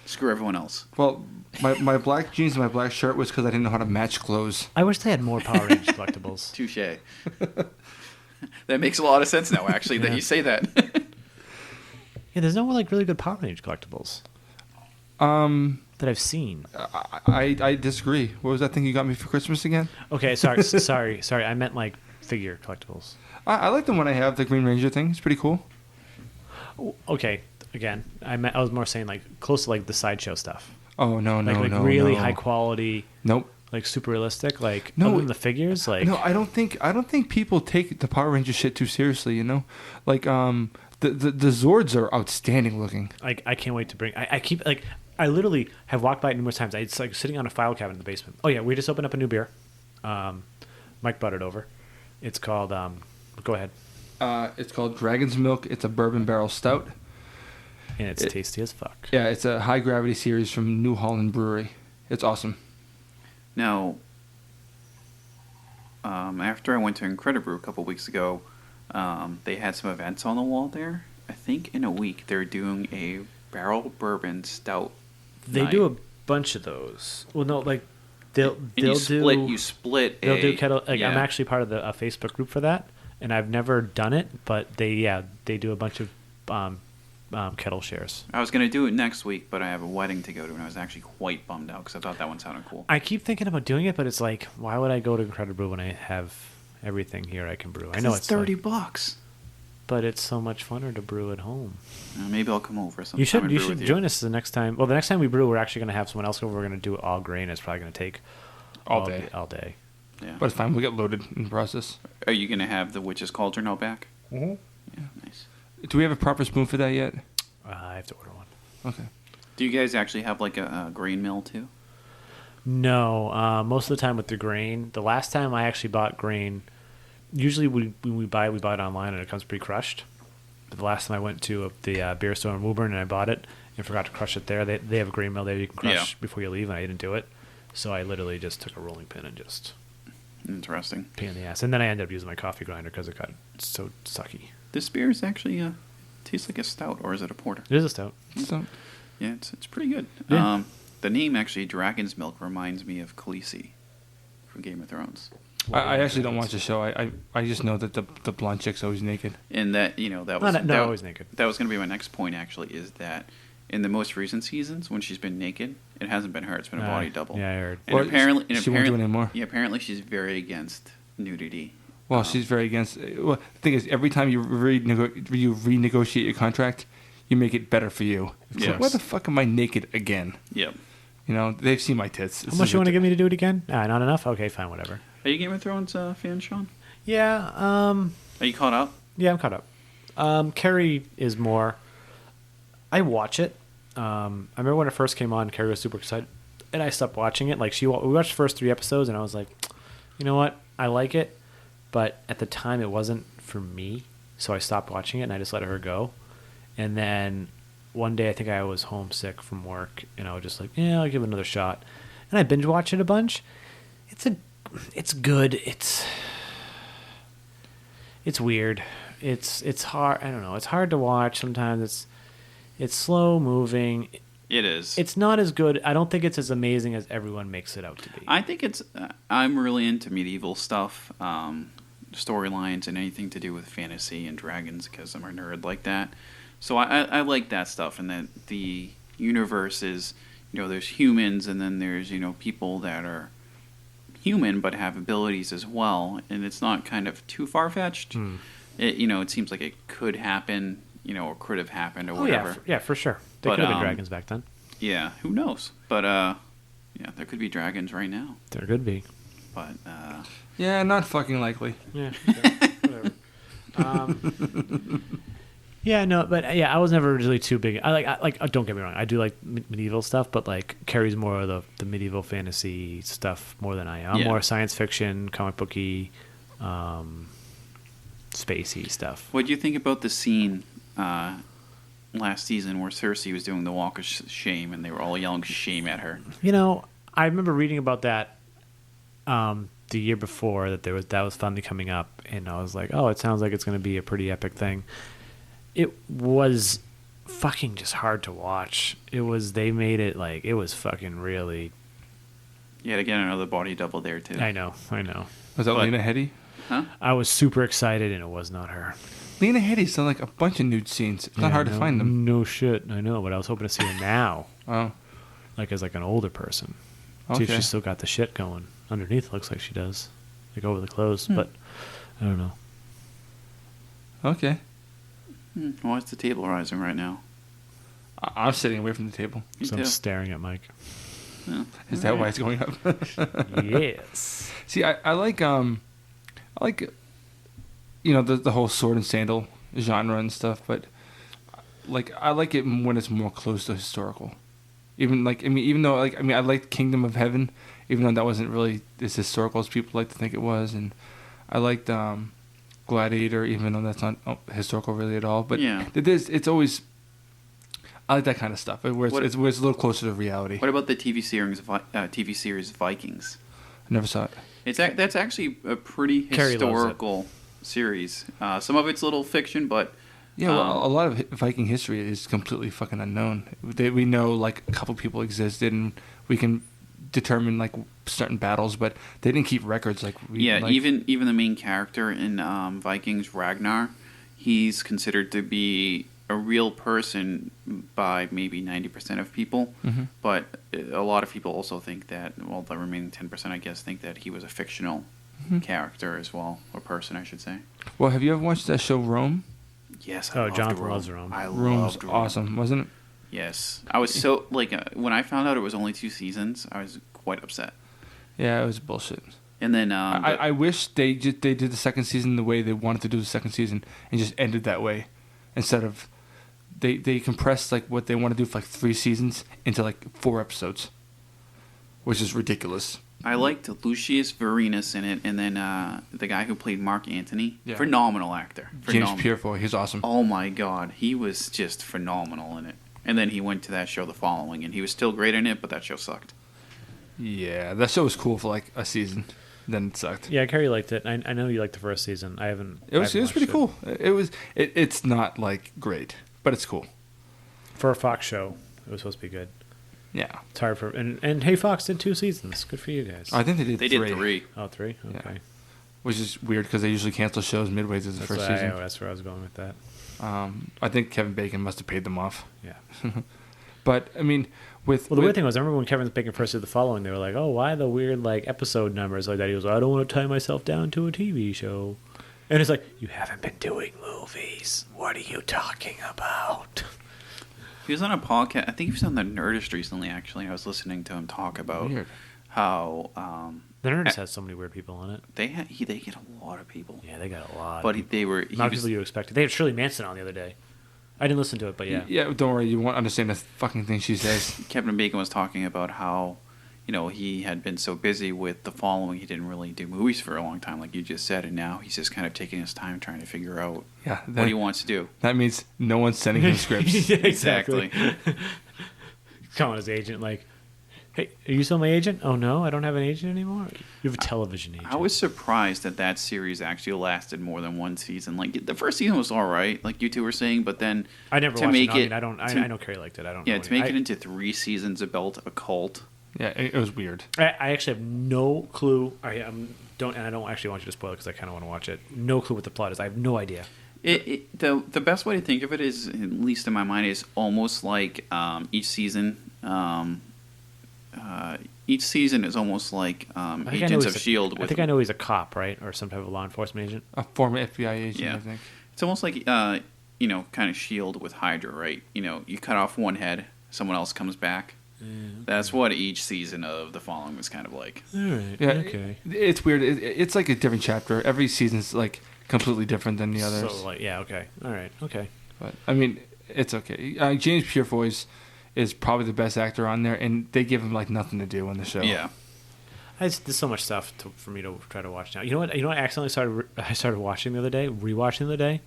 Screw everyone else. Well, my black jeans and my black shirt was because I didn't know how to match clothes. I wish they had more Power Rangers collectibles. Touche. That makes a lot of sense now, actually, that Yeah. you say that. Yeah, there's no like really good Power Ranger collectibles that I've seen. I disagree. What was that thing you got me for Christmas again? Okay, sorry. I meant like figure collectibles. I like the one I have, the Green Ranger thing. It's pretty cool. Okay, again, I was more saying like close to like the sideshow stuff. Oh no, no, like no, really no. high quality, Nope. like super realistic, like No, other than the figures, like No, I don't think people take the Power Ranger shit too seriously. You know, like the Zords are outstanding looking. I can't wait to bring. I keep like I literally have walked by it numerous times. It's like sitting on a file cabinet in the basement. Oh yeah, we just opened up a new beer. Mike brought it over. It's called. Go ahead. It's called Dragon's Milk. It's a bourbon barrel stout. And it's tasty as fuck. Yeah, it's a high gravity series from New Holland Brewery. It's awesome. Now, after I went to Incredibrew a couple weeks ago, they had some events on the wall there. I think in a week they're doing a barrel bourbon stout. They night. do a bunch of those. Well, no, like they'll You do split. they'll do kettle. Like yeah. I'm actually part of the Facebook group for that, and I've never done it, but they do a bunch of kettle shares. I was gonna do it next week, but I have a wedding to go to, and I was actually quite bummed out because I thought that one sounded cool. I keep thinking about doing it, but it's like, why would I go to Incredibrew when I have everything here I can brew? I know it's $30, but it's so much funner to brew at home. Maybe I'll come over sometime. You should and you brew should with join us the next time. Well, the next time we brew, we're actually going to have someone else over. We're going to do it all grain. It's probably going to take All day. All day. Yeah. But it's fine. We'll get loaded in the process. Are you gonna have the Witch's Cauldron out back? Mm-hmm. Yeah, nice. Do we have a proper spoon for that yet? I have to order one. Okay. Do you guys actually have like a grain mill too? No, most of the time with the grain. The last time I actually bought grain, usually when we buy it online and it comes pre-crushed. But the last time I went to the beer store in Woburn and I bought it and forgot to crush it there, they have a grain mill there you can crush before you leave, and I didn't do it. So I literally just took a rolling pin and just Interesting. pain in the ass. And then I ended up using my coffee grinder because it got so sucky. This beer is actually tastes like a stout, or is it a porter? It is a stout. So, Yeah, it's pretty good. Yeah. The name actually, Dragon's Milk, reminds me of Khaleesi from Game of Thrones. I actually don't watch the show. I just know that the blonde chick's always naked. And that that was Not always naked. That was going to be my next point. Actually, is that in the most recent seasons when she's been naked, it hasn't been her. It's been a body double. Yeah, I heard. And Or apparently, she won't do it anymore. Yeah, apparently she's very against nudity. Well, she's very against. Well, the thing is, every time you renegotiate your contract, you make it better for you. It's like, Yes. why the fuck am I naked again? Yep. You know, they've seen my tits. How much you want to give me to do it again? Not enough? Okay, fine, whatever. Are you Game of Thrones fan, Sean? Yeah, Are you caught up? yeah, I'm caught up. Carrie is more. I watch it. I remember when it first came on, Carrie was super excited, and I stopped watching it. Like we watched the first 3 episodes, and I was like, you know what? I like it, but at the time it wasn't for me, so I stopped watching it and I just let her go. And then one day I think I was homesick from work, and I was just like, yeah, I'll give it another shot. And I binge watched it a bunch. It's good. It's weird. It's hard. I don't know. It's hard to watch sometimes. It's slow moving. It is. It's not as good. I don't think it's as amazing as everyone makes it out to be. I think it's. I'm really into medieval stuff, storylines, and anything to do with fantasy and dragons because I'm a nerd like that. So I like that stuff, and that the universe is, there's humans, and then there's people that are human but have abilities as well, and it's not kind of too far fetched. It seems like it could happen, or could have happened, or whatever. Yeah, for sure. There could have been dragons back then. Yeah, who knows? But there could be dragons right now. There could be. But Yeah, not fucking likely. Yeah. Okay. Whatever. Yeah, no, but yeah, I was never really too big. I like. Don't get me wrong. I do like medieval stuff, but like Carrie's more of the medieval fantasy stuff more than I am. I'm more science fiction, comic booky, spacey stuff. what do you think about the scene last season where Cersei was doing the walk of shame, and they were all yelling shame at her? I remember reading about that the year before that was finally coming up, and I was like, oh, it sounds like it's going to be a pretty epic thing. It was fucking just hard to watch. They made it like it was fucking really. Yet again, another body double there too. I know. Was that But- Lena Headey? Huh? I was super excited, and it was not her. Lena Headey's done like a bunch of nude scenes. It's not hard to find them. No shit, I know, but I was hoping to see her now, Oh, like as like an older person. See okay. if she's still got the shit going underneath. It looks like she does, like over the clothes, but I don't know. Okay. Why is the table rising right now? I'm sitting away from the table. Me So too. I'm staring at Mike. Yeah. Is that why it's going up? Yes. See, I like the whole sword and sandal genre and stuff, but like I like it when it's more close to historical. Even though I liked Kingdom of Heaven, even though that wasn't really as historical as people like to think it was, and I liked Gladiator, even though that's not historical really at all. But Yeah. it's always I like that kind of stuff, where it's a little closer to reality. What about the TV series Vikings? I never saw it. That's actually a pretty Carrie loves it. historical series. Some of it's a little fiction, but Yeah, well, a lot of Viking history is completely fucking unknown. We know like a couple people existed, and we can determine like certain battles, but they didn't keep records like we. yeah, like, even the main character in Vikings, Ragnar, he's considered to be a real person by maybe 90% of people, Mhm. but a lot of people also think that, well, the remaining 10%, I guess, think that he was a fictional Mhm. character as well, or person, I should say. Well, have you ever watched that show Rome? Yes, Oh, loved Jonathan Rome. loves Rome. I Rome's loved Rome. awesome, wasn't it? Yes, I was so when I found out it was only 2 seasons, I was quite upset. Yeah, it was bullshit. And then I wish they did the second season the way they wanted to do the second season and just ended that way, instead of they compressed like what they want to do for like 3 seasons into like 4 episodes, which is ridiculous. I liked Lucius Varinus in it, and then the guy who played Mark Antony, Yeah. phenomenal actor. James Phenomenal. Purefoy, he's awesome. Oh my god, he was just phenomenal in it. And then he went to that show the following, and he was still great in it, but that show sucked. Yeah, that show was cool for like a season, then it sucked. Yeah, Carrie liked it. I know you liked the first season. I haven't. It was I haven't pretty watched cool. It's not like great, but it's cool. For a Fox show, it was supposed to be good. Yeah, It's hard for and hey, Fox did 2 seasons. Good for you guys. I think they did. They did 3. Oh, 3? Yeah. Okay. Which is weird because they usually cancel shows midway through the first season. That's where I was going with that. I think Kevin Bacon must have paid them off. Yeah. But I mean, Well, the weird thing was, I remember when Kevin Bacon first did the following, they were like, "Oh, why the weird like episode numbers like that?" He was like, "I don't want to tie myself down to a TV show," and it's like, "You haven't been doing movies. What are you talking about?" He was on a podcast. I think he was on the Nerdist recently, actually. I was listening to him talk about Weird. how The Nerdist has so many weird people on it. they get a lot of people. Yeah, they got a lot. But he they were... not of people you expected. They had Shirley Manson on the other day. I didn't listen to it, but yeah. Yeah, don't worry. You won't understand the fucking thing she says. Kevin Bacon was talking about how, he had been so busy with the following, he didn't really do movies for a long time, like you just said, and now he's just kind of taking his time trying to figure out Yeah, what he wants to do. that means no one's sending him scripts. Yeah, Exactly. Calling his agent like, "Hey, are you still my agent? Oh no, I don't have an agent anymore. You have a television agent." I was surprised that series actually lasted more than 1 season. Like, the first season was all right, like you two were saying, but then I never to watched make it. No, it- I mean, to- I know Carrie liked it. I don't. yeah, know to make any- it into 3 seasons about a cult. Yeah, it was weird. I actually have no clue. I don't actually want you to spoil it because I kind of want to watch it. No clue what the plot is. I have no idea. The best way to think of it is, at least in my mind, is almost like each season. Each season is almost like I think Agents of he's Shield. I think I know he's a cop, right, or some type of law enforcement agent. A former FBI agent, Yeah. I think. It's almost like kind of Shield with Hydra, right? You cut off one head, someone else comes back. That's what each season of The Following was kind of like. All right. Yeah, Okay. it's weird. It's like a different chapter. Every season's like completely different than the others. So like, yeah. Okay. All right. Okay. But I mean, it's okay. James Purefoy is probably the best actor on there, and they give him like nothing to do on the show. Yeah. There's so much stuff for me to try to watch now. You know what? I accidentally started watching the other day, rewatching the other day.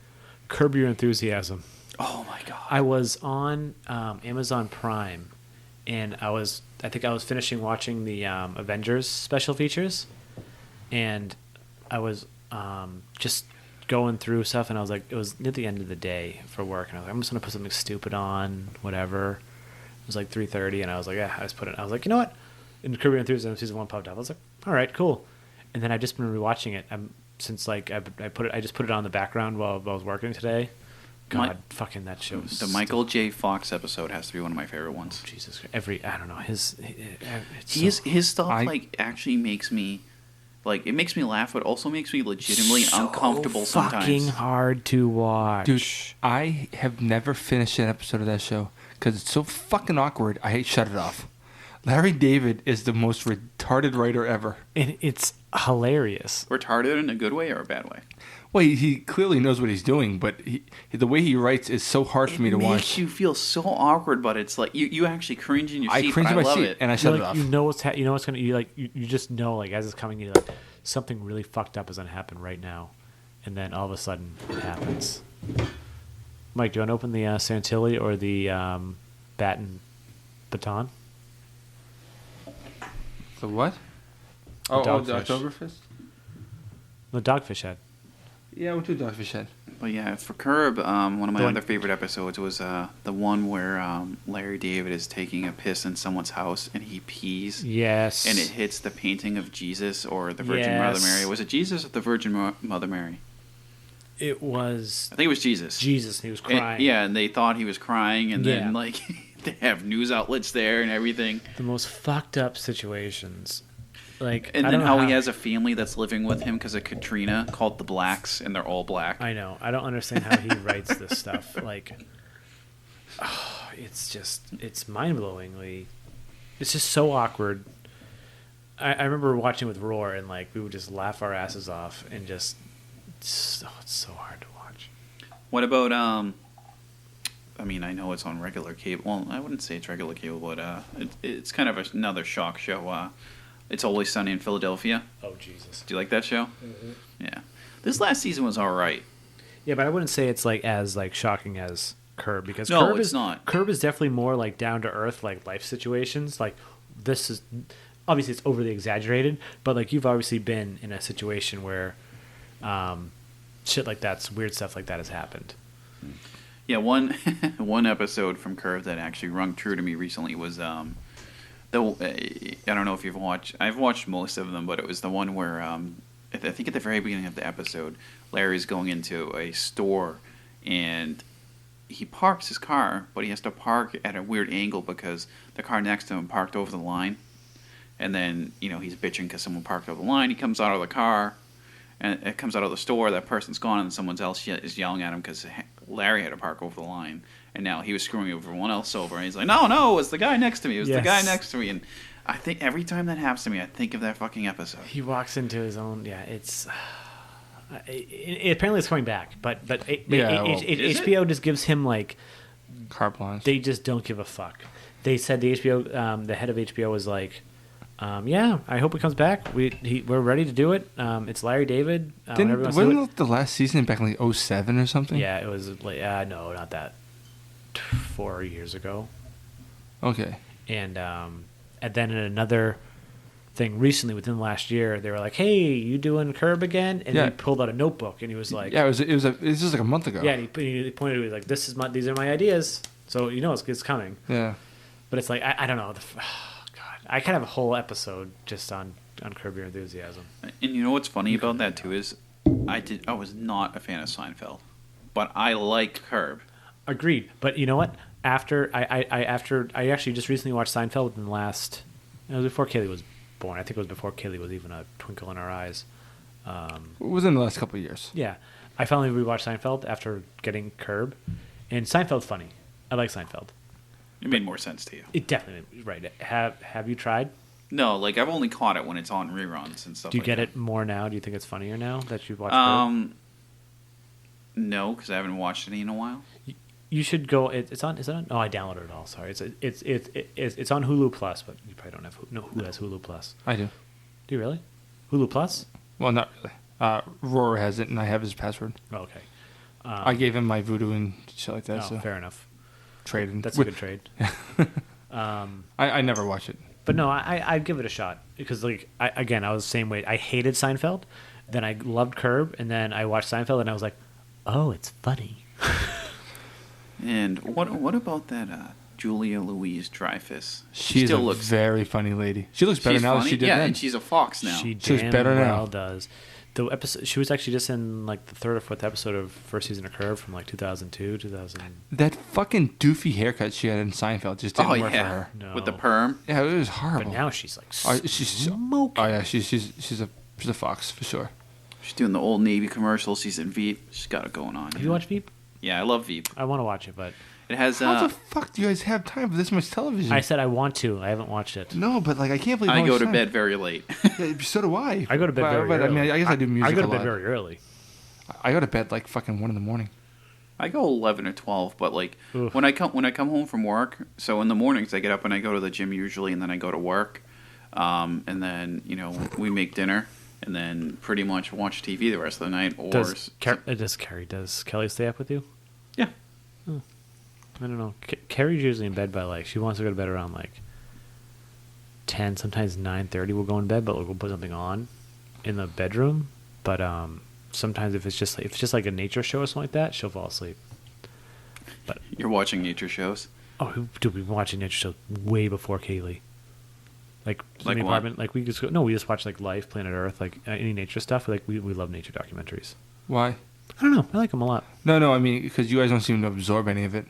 Curb Your Enthusiasm. Oh my god. I was on Amazon Prime, and I think I was finishing watching the Avengers special features, and I was just going through stuff, and I was like, it was near the end of the day for work, and I was like, I'm just gonna put something stupid on, whatever. It was like 3:30, and I was like, yeah, I was like, you know what? And Curb Your Enthusiasm season 1 popped up. I was like, all right, cool. And then I've just been rewatching it. Since like I just put it on in the background while I was working today. God, fucking that show. The Michael J. Fox episode has to be one of my favorite ones. Jesus Christ. I don't know. His stuff I- actually makes me it makes me laugh, but also makes me legitimately uncomfortable fucking sometimes. hard to watch. Dude, I have never finished an episode of that show because it's so fucking awkward. I hate shut it off. Larry David is the most retarded writer ever. And it's hilarious. Retarded in a good way or a bad way? Well, he clearly knows what he's doing, but the way he writes is so hard for me to It watch. makes you feel so awkward, but it's like you actually cringe in your seat. I cringe in but my I love seat it. and I shut You're it like, off. you know what's you know what's gonna you just know like as it's coming you're like something really fucked up is gonna happen right now, and then all of a sudden it happens. Mike, do you want to open the Santilli or the bat and baton? The what? The The Dogfish. Oktoberfest? The Dogfish Head. Yeah, we'll do Dogfish Head. But yeah, for Curb, one of my The one- other favorite episodes was the one where Larry David is taking a piss in someone's house and he pees. Yes. And it hits the painting of Jesus or the Virgin Mother Yes. Mary. Was it Jesus or the Virgin Mother Mary? It was I think it was Jesus. Jesus, and he was And- crying. yeah, and they thought he was crying, and Yeah. then like they have news outlets there and everything. The most fucked up situations. Like, And I then don't know how he has a family that's living with him because of Katrina, called the Blacks, and they're all black. I know. I don't understand how he writes this stuff. Like, it's mind-blowingly. It's just so awkward. I remember watching with Roar, and like we would just laugh our asses off, and just it's so hard to watch. What about I mean, I know it's on regular cable. Well, I wouldn't say it's regular cable, but it's kind of another shock show. It's Always Sunny in Philadelphia. Oh Jesus! Do you like that show? Mm-hmm. Yeah. This last season was all right. Yeah, but I wouldn't say it's like as like shocking as Curb because No, Curb it's is not. Curb is definitely more like down to earth, like life situations. Like this is obviously it's overly exaggerated, but like you've obviously been in a situation where shit like that's weird stuff like that has happened. Yeah, one episode from Curve that actually rung true to me recently was I don't know if you've watched. I've watched most of them, but it was the one where I think at the very beginning of the episode, Larry's going into a store and he parks his car, but he has to park at a weird angle because the car next to him parked over the line. And then he's bitching because someone parked over the line. He comes out of the car, and it comes out of the store. That person's gone, and someone else is yelling at him because Larry had to park over the line. And now he was screwing everyone else over. And he's like, no, it's the guy next to me. It was the guy next to me. And I think every time that happens to me, I think of that fucking episode. He walks into his own. Yeah, it's. Apparently, it's coming back, but Is HBO just gives him like Carte blanche. they just don't give a fuck. They said the HBO, the head of HBO was like, "Yeah, I hope it comes back. We're ready to do it. It's Larry David. Wasn't the last season back in like 2007 or something? Yeah, it was like no, not that. 4 years ago, Okay. and then in another thing recently within the last year, they were like, "Hey, you doing Curb again?" And Yeah. he pulled out a notebook and he was like, Yeah, it was just like a month ago. Yeah, and he pointed to it like, these are my ideas. So it's coming. Yeah. But it's like I don't know. God, I kind of have a whole episode just on Curb Your Enthusiasm. And you know what's funny about that too is I was not a fan of Seinfeld, but I like Curb. Agreed. But you know what? After I actually just recently watched Seinfeld within the last. It was before Kaylee was born. I think it was before Kaylee was even a twinkle in our eyes. It was in the last couple of years. Yeah, I finally rewatched Seinfeld after getting Curb, and Seinfeld's funny. I like Seinfeld. It made more sense to you. It definitely right. Have you tried? No, like I've only caught it when it's on reruns and stuff. Do you like get that. it more now? Do you think it's funnier now that you've watched Curb? No, because I haven't watched any in a while. You should go. It's on. Is it on? Oh, I downloaded it all. Sorry. It's on Hulu Plus, but you probably don't have. Who has Hulu Plus? I do. Do you really? Hulu Plus? Well, not really. Roar has it, and I have his password. Oh, okay. I gave him my voodoo and shit like that. Oh, so fair enough. trading. That's a good trade. I never watch it. But no, I'd give it a shot because I was the same way. I hated Seinfeld, then I loved Curb, and then I watched Seinfeld, and I was like, oh, it's funny. And what about that Julia Louise Dreyfus? She's still a looks very funny lady. She looks better she's now funny. than she did yeah, then. and she's a fox now. She She's damn better now. well does. The episode she was actually just in like the third or fourth episode of first season of Curb from like 2002, 2000. That fucking doofy haircut she had in Seinfeld just didn't work for her. No. With the perm. Yeah, it was horrible. But now she's like she's smoking. Oh yeah, she's a fox for sure. She's doing the old Navy commercials. She's in Veep. She's got it going on. Have you watched Veep? Yeah, I love Veep. I want to watch it, but It has. How the fuck do you guys have time for this much television? I said I want to. I haven't watched it. No, but like I can't believe. I go to bed very late. Yeah, so do I. I go to bed very early. I mean, I guess I do music. I go to a bed lot. very early. I go to bed like fucking 1 a.m. I go 11 or 12, but like Oof. when I come home from work, so in the mornings I get up and I go to the gym usually, and then I go to work, and then we make dinner, and then pretty much watch TV the rest of the night. Or Does Kelly stay up with you? Yeah. I don't know. Carrie's usually in bed by like she wants to go to bed around like 10, sometimes 9:30. We'll go in bed, but we'll put something on in the bedroom. But sometimes if it's just like a nature show or something like that, she'll fall asleep. But You're watching nature shows. oh, dude, we've been watching nature shows way before Kaylee. Like Like in the what? apartment, like we just watch like Life, Planet Earth, like any nature stuff. Like we love nature documentaries. Why? I don't know. I like them a lot. No. I mean, because you guys don't seem to absorb any of it.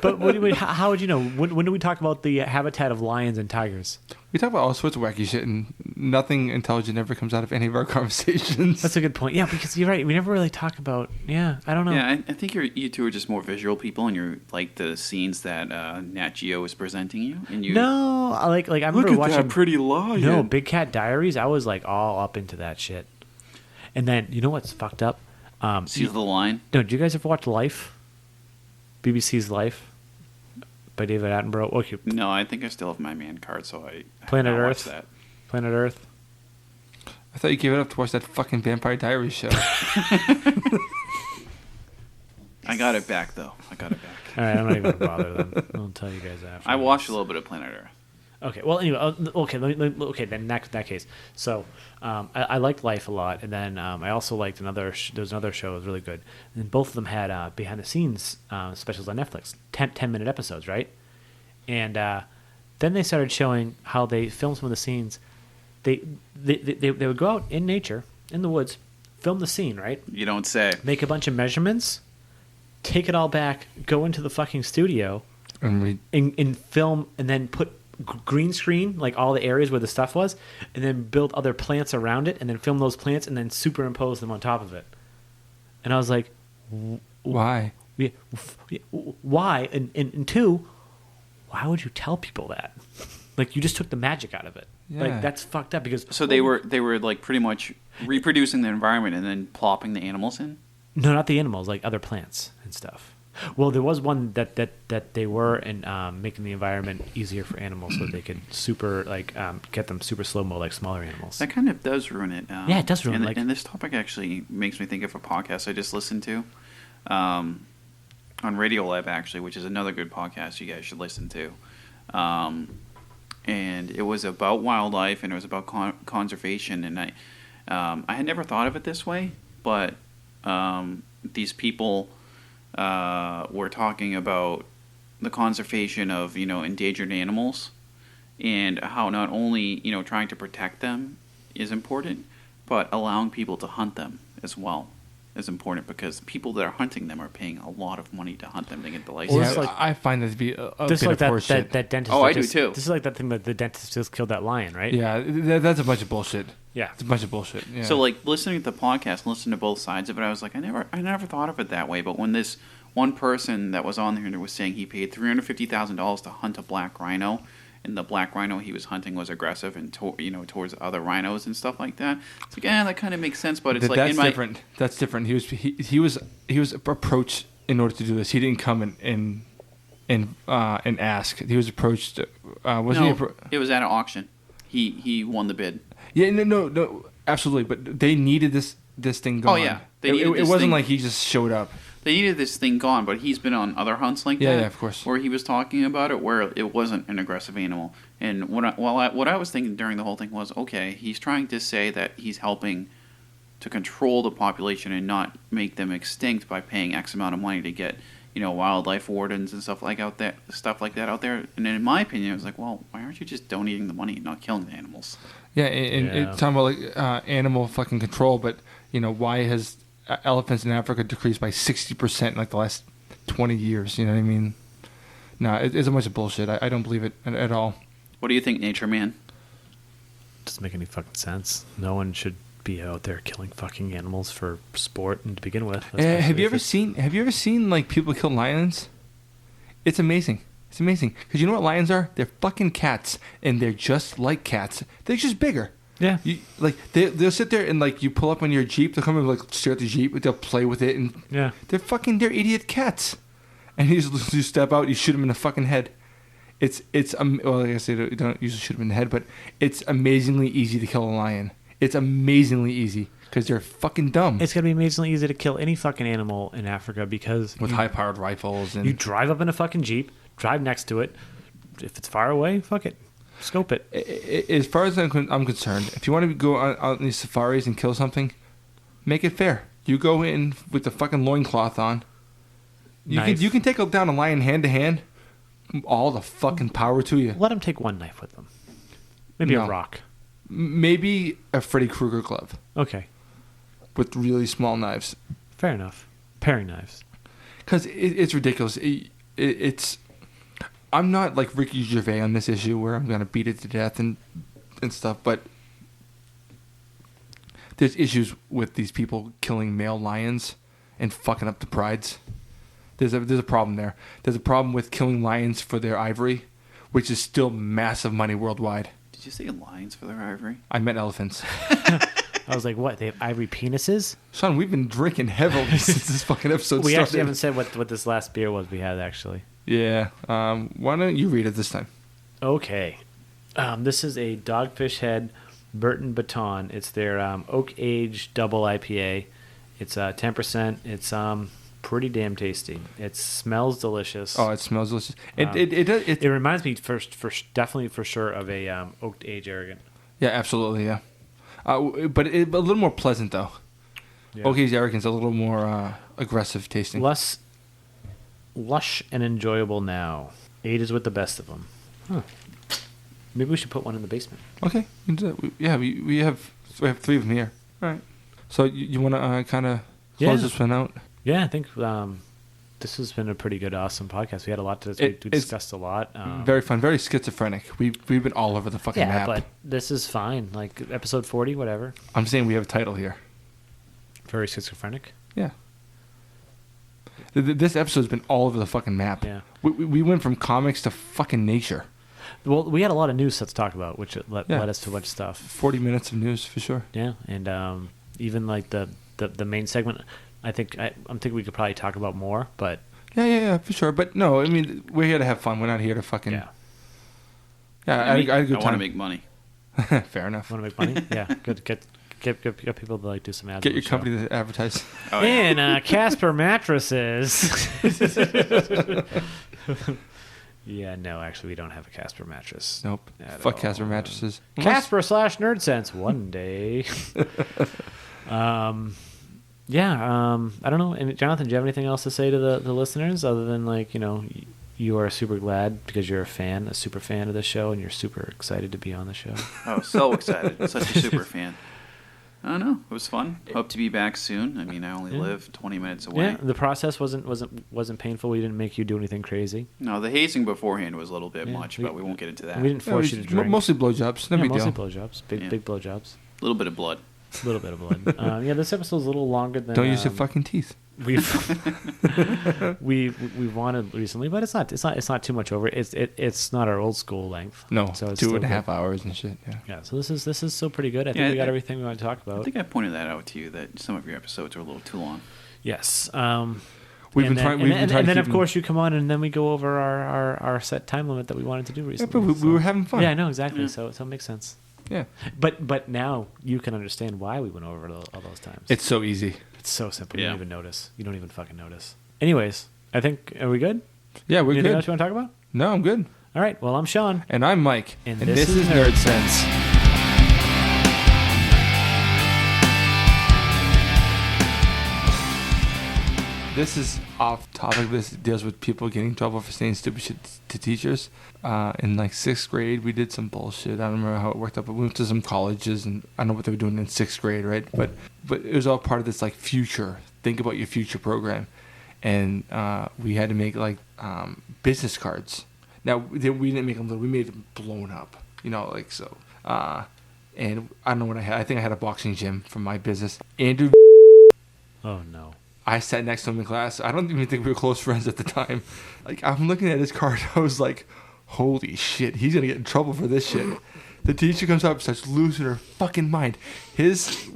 But how would you know? When do we talk about the habitat of lions and tigers? We talk about all sorts of wacky shit, and nothing intelligent ever comes out of any of our conversations. That's a good point. Yeah, because you're right. We never really talk about. Yeah, I don't know. Yeah, I think you two are just more visual people, and you're like the scenes that Nat Geo is presenting you. And you. No, I remember watching pretty lion. No, Big Cat Diaries. I was like all up into that shit. And then you know what's fucked up? See the line. No, did you guys ever watch Life? BBC's Life by David Attenborough. Okay, No, I think I still have my man card, so I Planet have not Earth. watched that. Planet Earth. I thought you gave it up to watch that fucking Vampire Diaries show. I got it back though. I got it back. All right, I'm not even gonna bother then. I'll tell you guys after. I watched a little bit of Planet Earth. Okay. Well, anyway. Okay. Okay. Then in that case, so I liked Life a lot, and then I also liked there was another show that was really good, and both of them had behind the scenes specials on Netflix, 10-minute episodes, right? And then they started showing how they filmed some of the scenes. They would go out in nature, in the woods, film the scene, right? You don't say. Make a bunch of measurements, take it all back, go into the fucking studio, and film, and then put green screen like all the areas where the stuff was, and then build other plants around it, and then film those plants, and then superimpose them on top of it. And I was like, Why? why? And two, why would you tell people that? Like, you just took the magic out of it. Yeah. Like, that's fucked up because So they were like pretty much reproducing the environment and then plopping the animals in. no, not the animals, like other plants and stuff. Well, there was one that they were making the environment easier for animals, so they could get them super slow mo like smaller animals. That kind of does ruin it. Yeah, it does ruin it, And this topic actually makes me think of a podcast I just listened to on Radiolab, actually, which is another good podcast you guys should listen to. And it was about wildlife, and it was about conservation. And I had never thought of it this way, but these people were talking about the conservation of endangered animals, and how not only trying to protect them is important, but allowing people to hunt them as well is important, because people that are hunting them are paying a lot of money to hunt them to get the license. Well, Yeah, it's like- I find that to be a This bit is like of horseshit. that dentist. Oh, that I do just- too. This is like that thing that the dentist just killed that lion, right? Yeah, that's a bunch of bullshit. Yeah. It's a bunch of bullshit. Yeah. So like listening to the podcast, listening to both sides of it, I was like, I never thought of it that way. But when this one person that was on there was saying he paid $350,000 to hunt a black rhino, and the black rhino he was hunting was aggressive and towards other rhinos and stuff like that, it's like, that kind of makes sense. But it's that's different. That's different. He was approached in order to do this. He didn't come and ask. He was approached. It was at an auction. He won the bid. Yeah, no, absolutely. But they needed this thing gone. Oh, yeah. It wasn't like he just showed up. They needed this thing gone, but he's been on other hunts like that. Yeah, of course. Where he was talking about it, where it wasn't an aggressive animal. And what I was thinking during the whole thing was, okay, he's trying to say that he's helping to control the population and not make them extinct by paying X amount of money to get wildlife wardens and stuff like that out there. And in my opinion, I was like, well, why aren't you just donating the money and not killing the animals? Yeah, and it's talking about like animal fucking control, but why has elephants in Africa decreased by 60% in like the last 20 years? You know what I mean? No, it's a bunch of bullshit. I don't believe it at all. What do you think, Nature Man? Doesn't make any fucking sense. No one should be out there killing fucking animals for sport and to begin with. Have you ever seen like people kill lions? It's amazing. It's amazing because you know what lions are? They're fucking cats, and they're just like cats. They're just bigger. Yeah. They'll sit there and like you pull up on your Jeep. They'll come and like stare at the Jeep. They'll play with it, and they're idiot cats. And you step out, you shoot them in the fucking head. Well, like I said, you don't usually shoot them in the head, but it's amazingly easy to kill a lion. It's amazingly easy because they're fucking dumb. It's gonna be amazingly easy to kill any fucking animal in Africa because with high-powered rifles, and you drive up in a fucking Jeep, drive next to it. If it's far away, fuck it, scope it. As far as I'm concerned, if you want to go on these safaris and kill something, make it fair. You go in with the fucking loincloth on. You can take down a lion hand to hand. All the fucking power to you. Let them take one knife with them. Maybe a rock. Maybe a Freddy Krueger glove. Okay. With really small knives. Fair enough. Paring knives. Because it's ridiculous. It's. I'm not like Ricky Gervais on this issue where I'm going to beat it to death and stuff, but there's issues with these people killing male lions and fucking up the prides. There's a problem there. There's a problem with killing lions for their ivory, which is still massive money worldwide. Did you say lions for their ivory? I meant elephants. I was like, what? They have ivory penises? Sean, we've been drinking heavily since this fucking episode started. We actually haven't said what this last beer was we had, actually. Yeah. Why don't you read it this time? Okay. This is a Dogfish Head Burton Baton. It's their Oak Age Double IPA. It's 10%. It's pretty damn tasty. It smells delicious. Oh, it smells delicious. It reminds me definitely for sure of a Oak Age Arrogant. Yeah, absolutely, yeah. But a little more pleasant though. Yeah. Oak Age Arrogant's a little more aggressive tasting. Less lush and enjoyable now. 8 is with the best of them. Huh. Maybe we should put one in the basement. Okay, we can do that. We have 3 of them here. All right. So you want to kind of close this one out? Yeah, I think this has been a pretty good, awesome podcast. We had a lot to we discussed a lot. Very fun, very schizophrenic. We've been all over the fucking map. Yeah, but this is fine. Like episode 40, whatever. I'm saying we have a title here. Very schizophrenic. Yeah. This episode's been all over the fucking map. Yeah. We went from comics to fucking nature. Well, we had a lot of news to talk about, which led us to a bunch of stuff. 40 minutes of news for sure. Yeah, and even like the main segment. I'm thinking we could probably talk about more, but yeah, for sure. But no, I mean, we're here to have fun. We're not here to fucking. Yeah. Yeah, I had a good time. I want to make money. Fair enough. Want to make money? Yeah, good. Get people to like do some ads. Get your company to advertise. Oh, yeah. In Casper mattresses. Yeah, no, actually, we don't have a Casper mattress. Nope. Fuck Casper mattresses. Casper/Nerdsense one day. I don't know. And Jonathan, do you have anything else to say to the listeners other than like, you are super glad because you're a super fan of the show, and you're super excited to be on the show? Oh, so excited. Such a super fan. I don't know. It was fun. Hope to be back soon. I mean, I only live 20 minutes away. Yeah, the process wasn't painful. We didn't make you do anything crazy. No, the hazing beforehand was a little bit much, but we won't get into that. We didn't force you to drink. Mostly blowjobs. No big deal. Mostly blowjobs. Big blowjobs. A little bit of blood. A little bit of blood. This episode's a little longer than. Don't use your fucking teeth. We've wanted recently, but it's not too much over. It's not our old school length. No, so it's 2.5 hours and shit. Yeah. So this is still pretty good. I think we got everything we want to talk about. I think I pointed that out to you that some of your episodes are a little too long. Yes. We've been trying. And then of course you come on, and then we go over our set time limit that we wanted to do recently. Yeah, but we were having fun. Yeah, I know exactly. Yeah. So it makes sense. Yeah. But now you can understand why we went over all those times. It's so easy. It's so simple. You don't even notice. You don't even fucking notice. Anyways, I think, are we good? Yeah, we're good. Anything else you want to talk about? No, I'm good. All right. Well, I'm Sean. And I'm Mike. And this is Nerd Sense. This is off topic. This deals with people getting in trouble for saying stupid shit to teachers. In like 6th grade, we did some bullshit. I don't remember how it worked out, but we went to some colleges, and I don't know what they were doing in 6th grade, right? But it was all part of this like future. Think about your future program, and we had to make like business cards. Now we didn't make them little. We made them blown up. and I don't know what I had. I think I had a boxing gym from my business. Andrew, Oh no. I sat next to him in class. I don't even think we were close friends at the time. Like, I'm looking at his card. I was like, holy shit, he's going to get in trouble for this shit. The teacher comes up, starts losing her fucking mind. His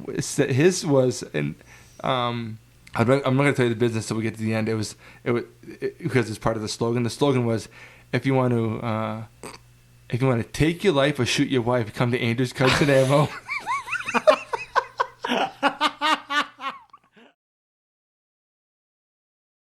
was, and I'm not going to tell you the business till we get to the end. It was because it's part of the slogan. The slogan was, if you want to take your life or shoot your wife, come to Andrew's Guns and Ammo.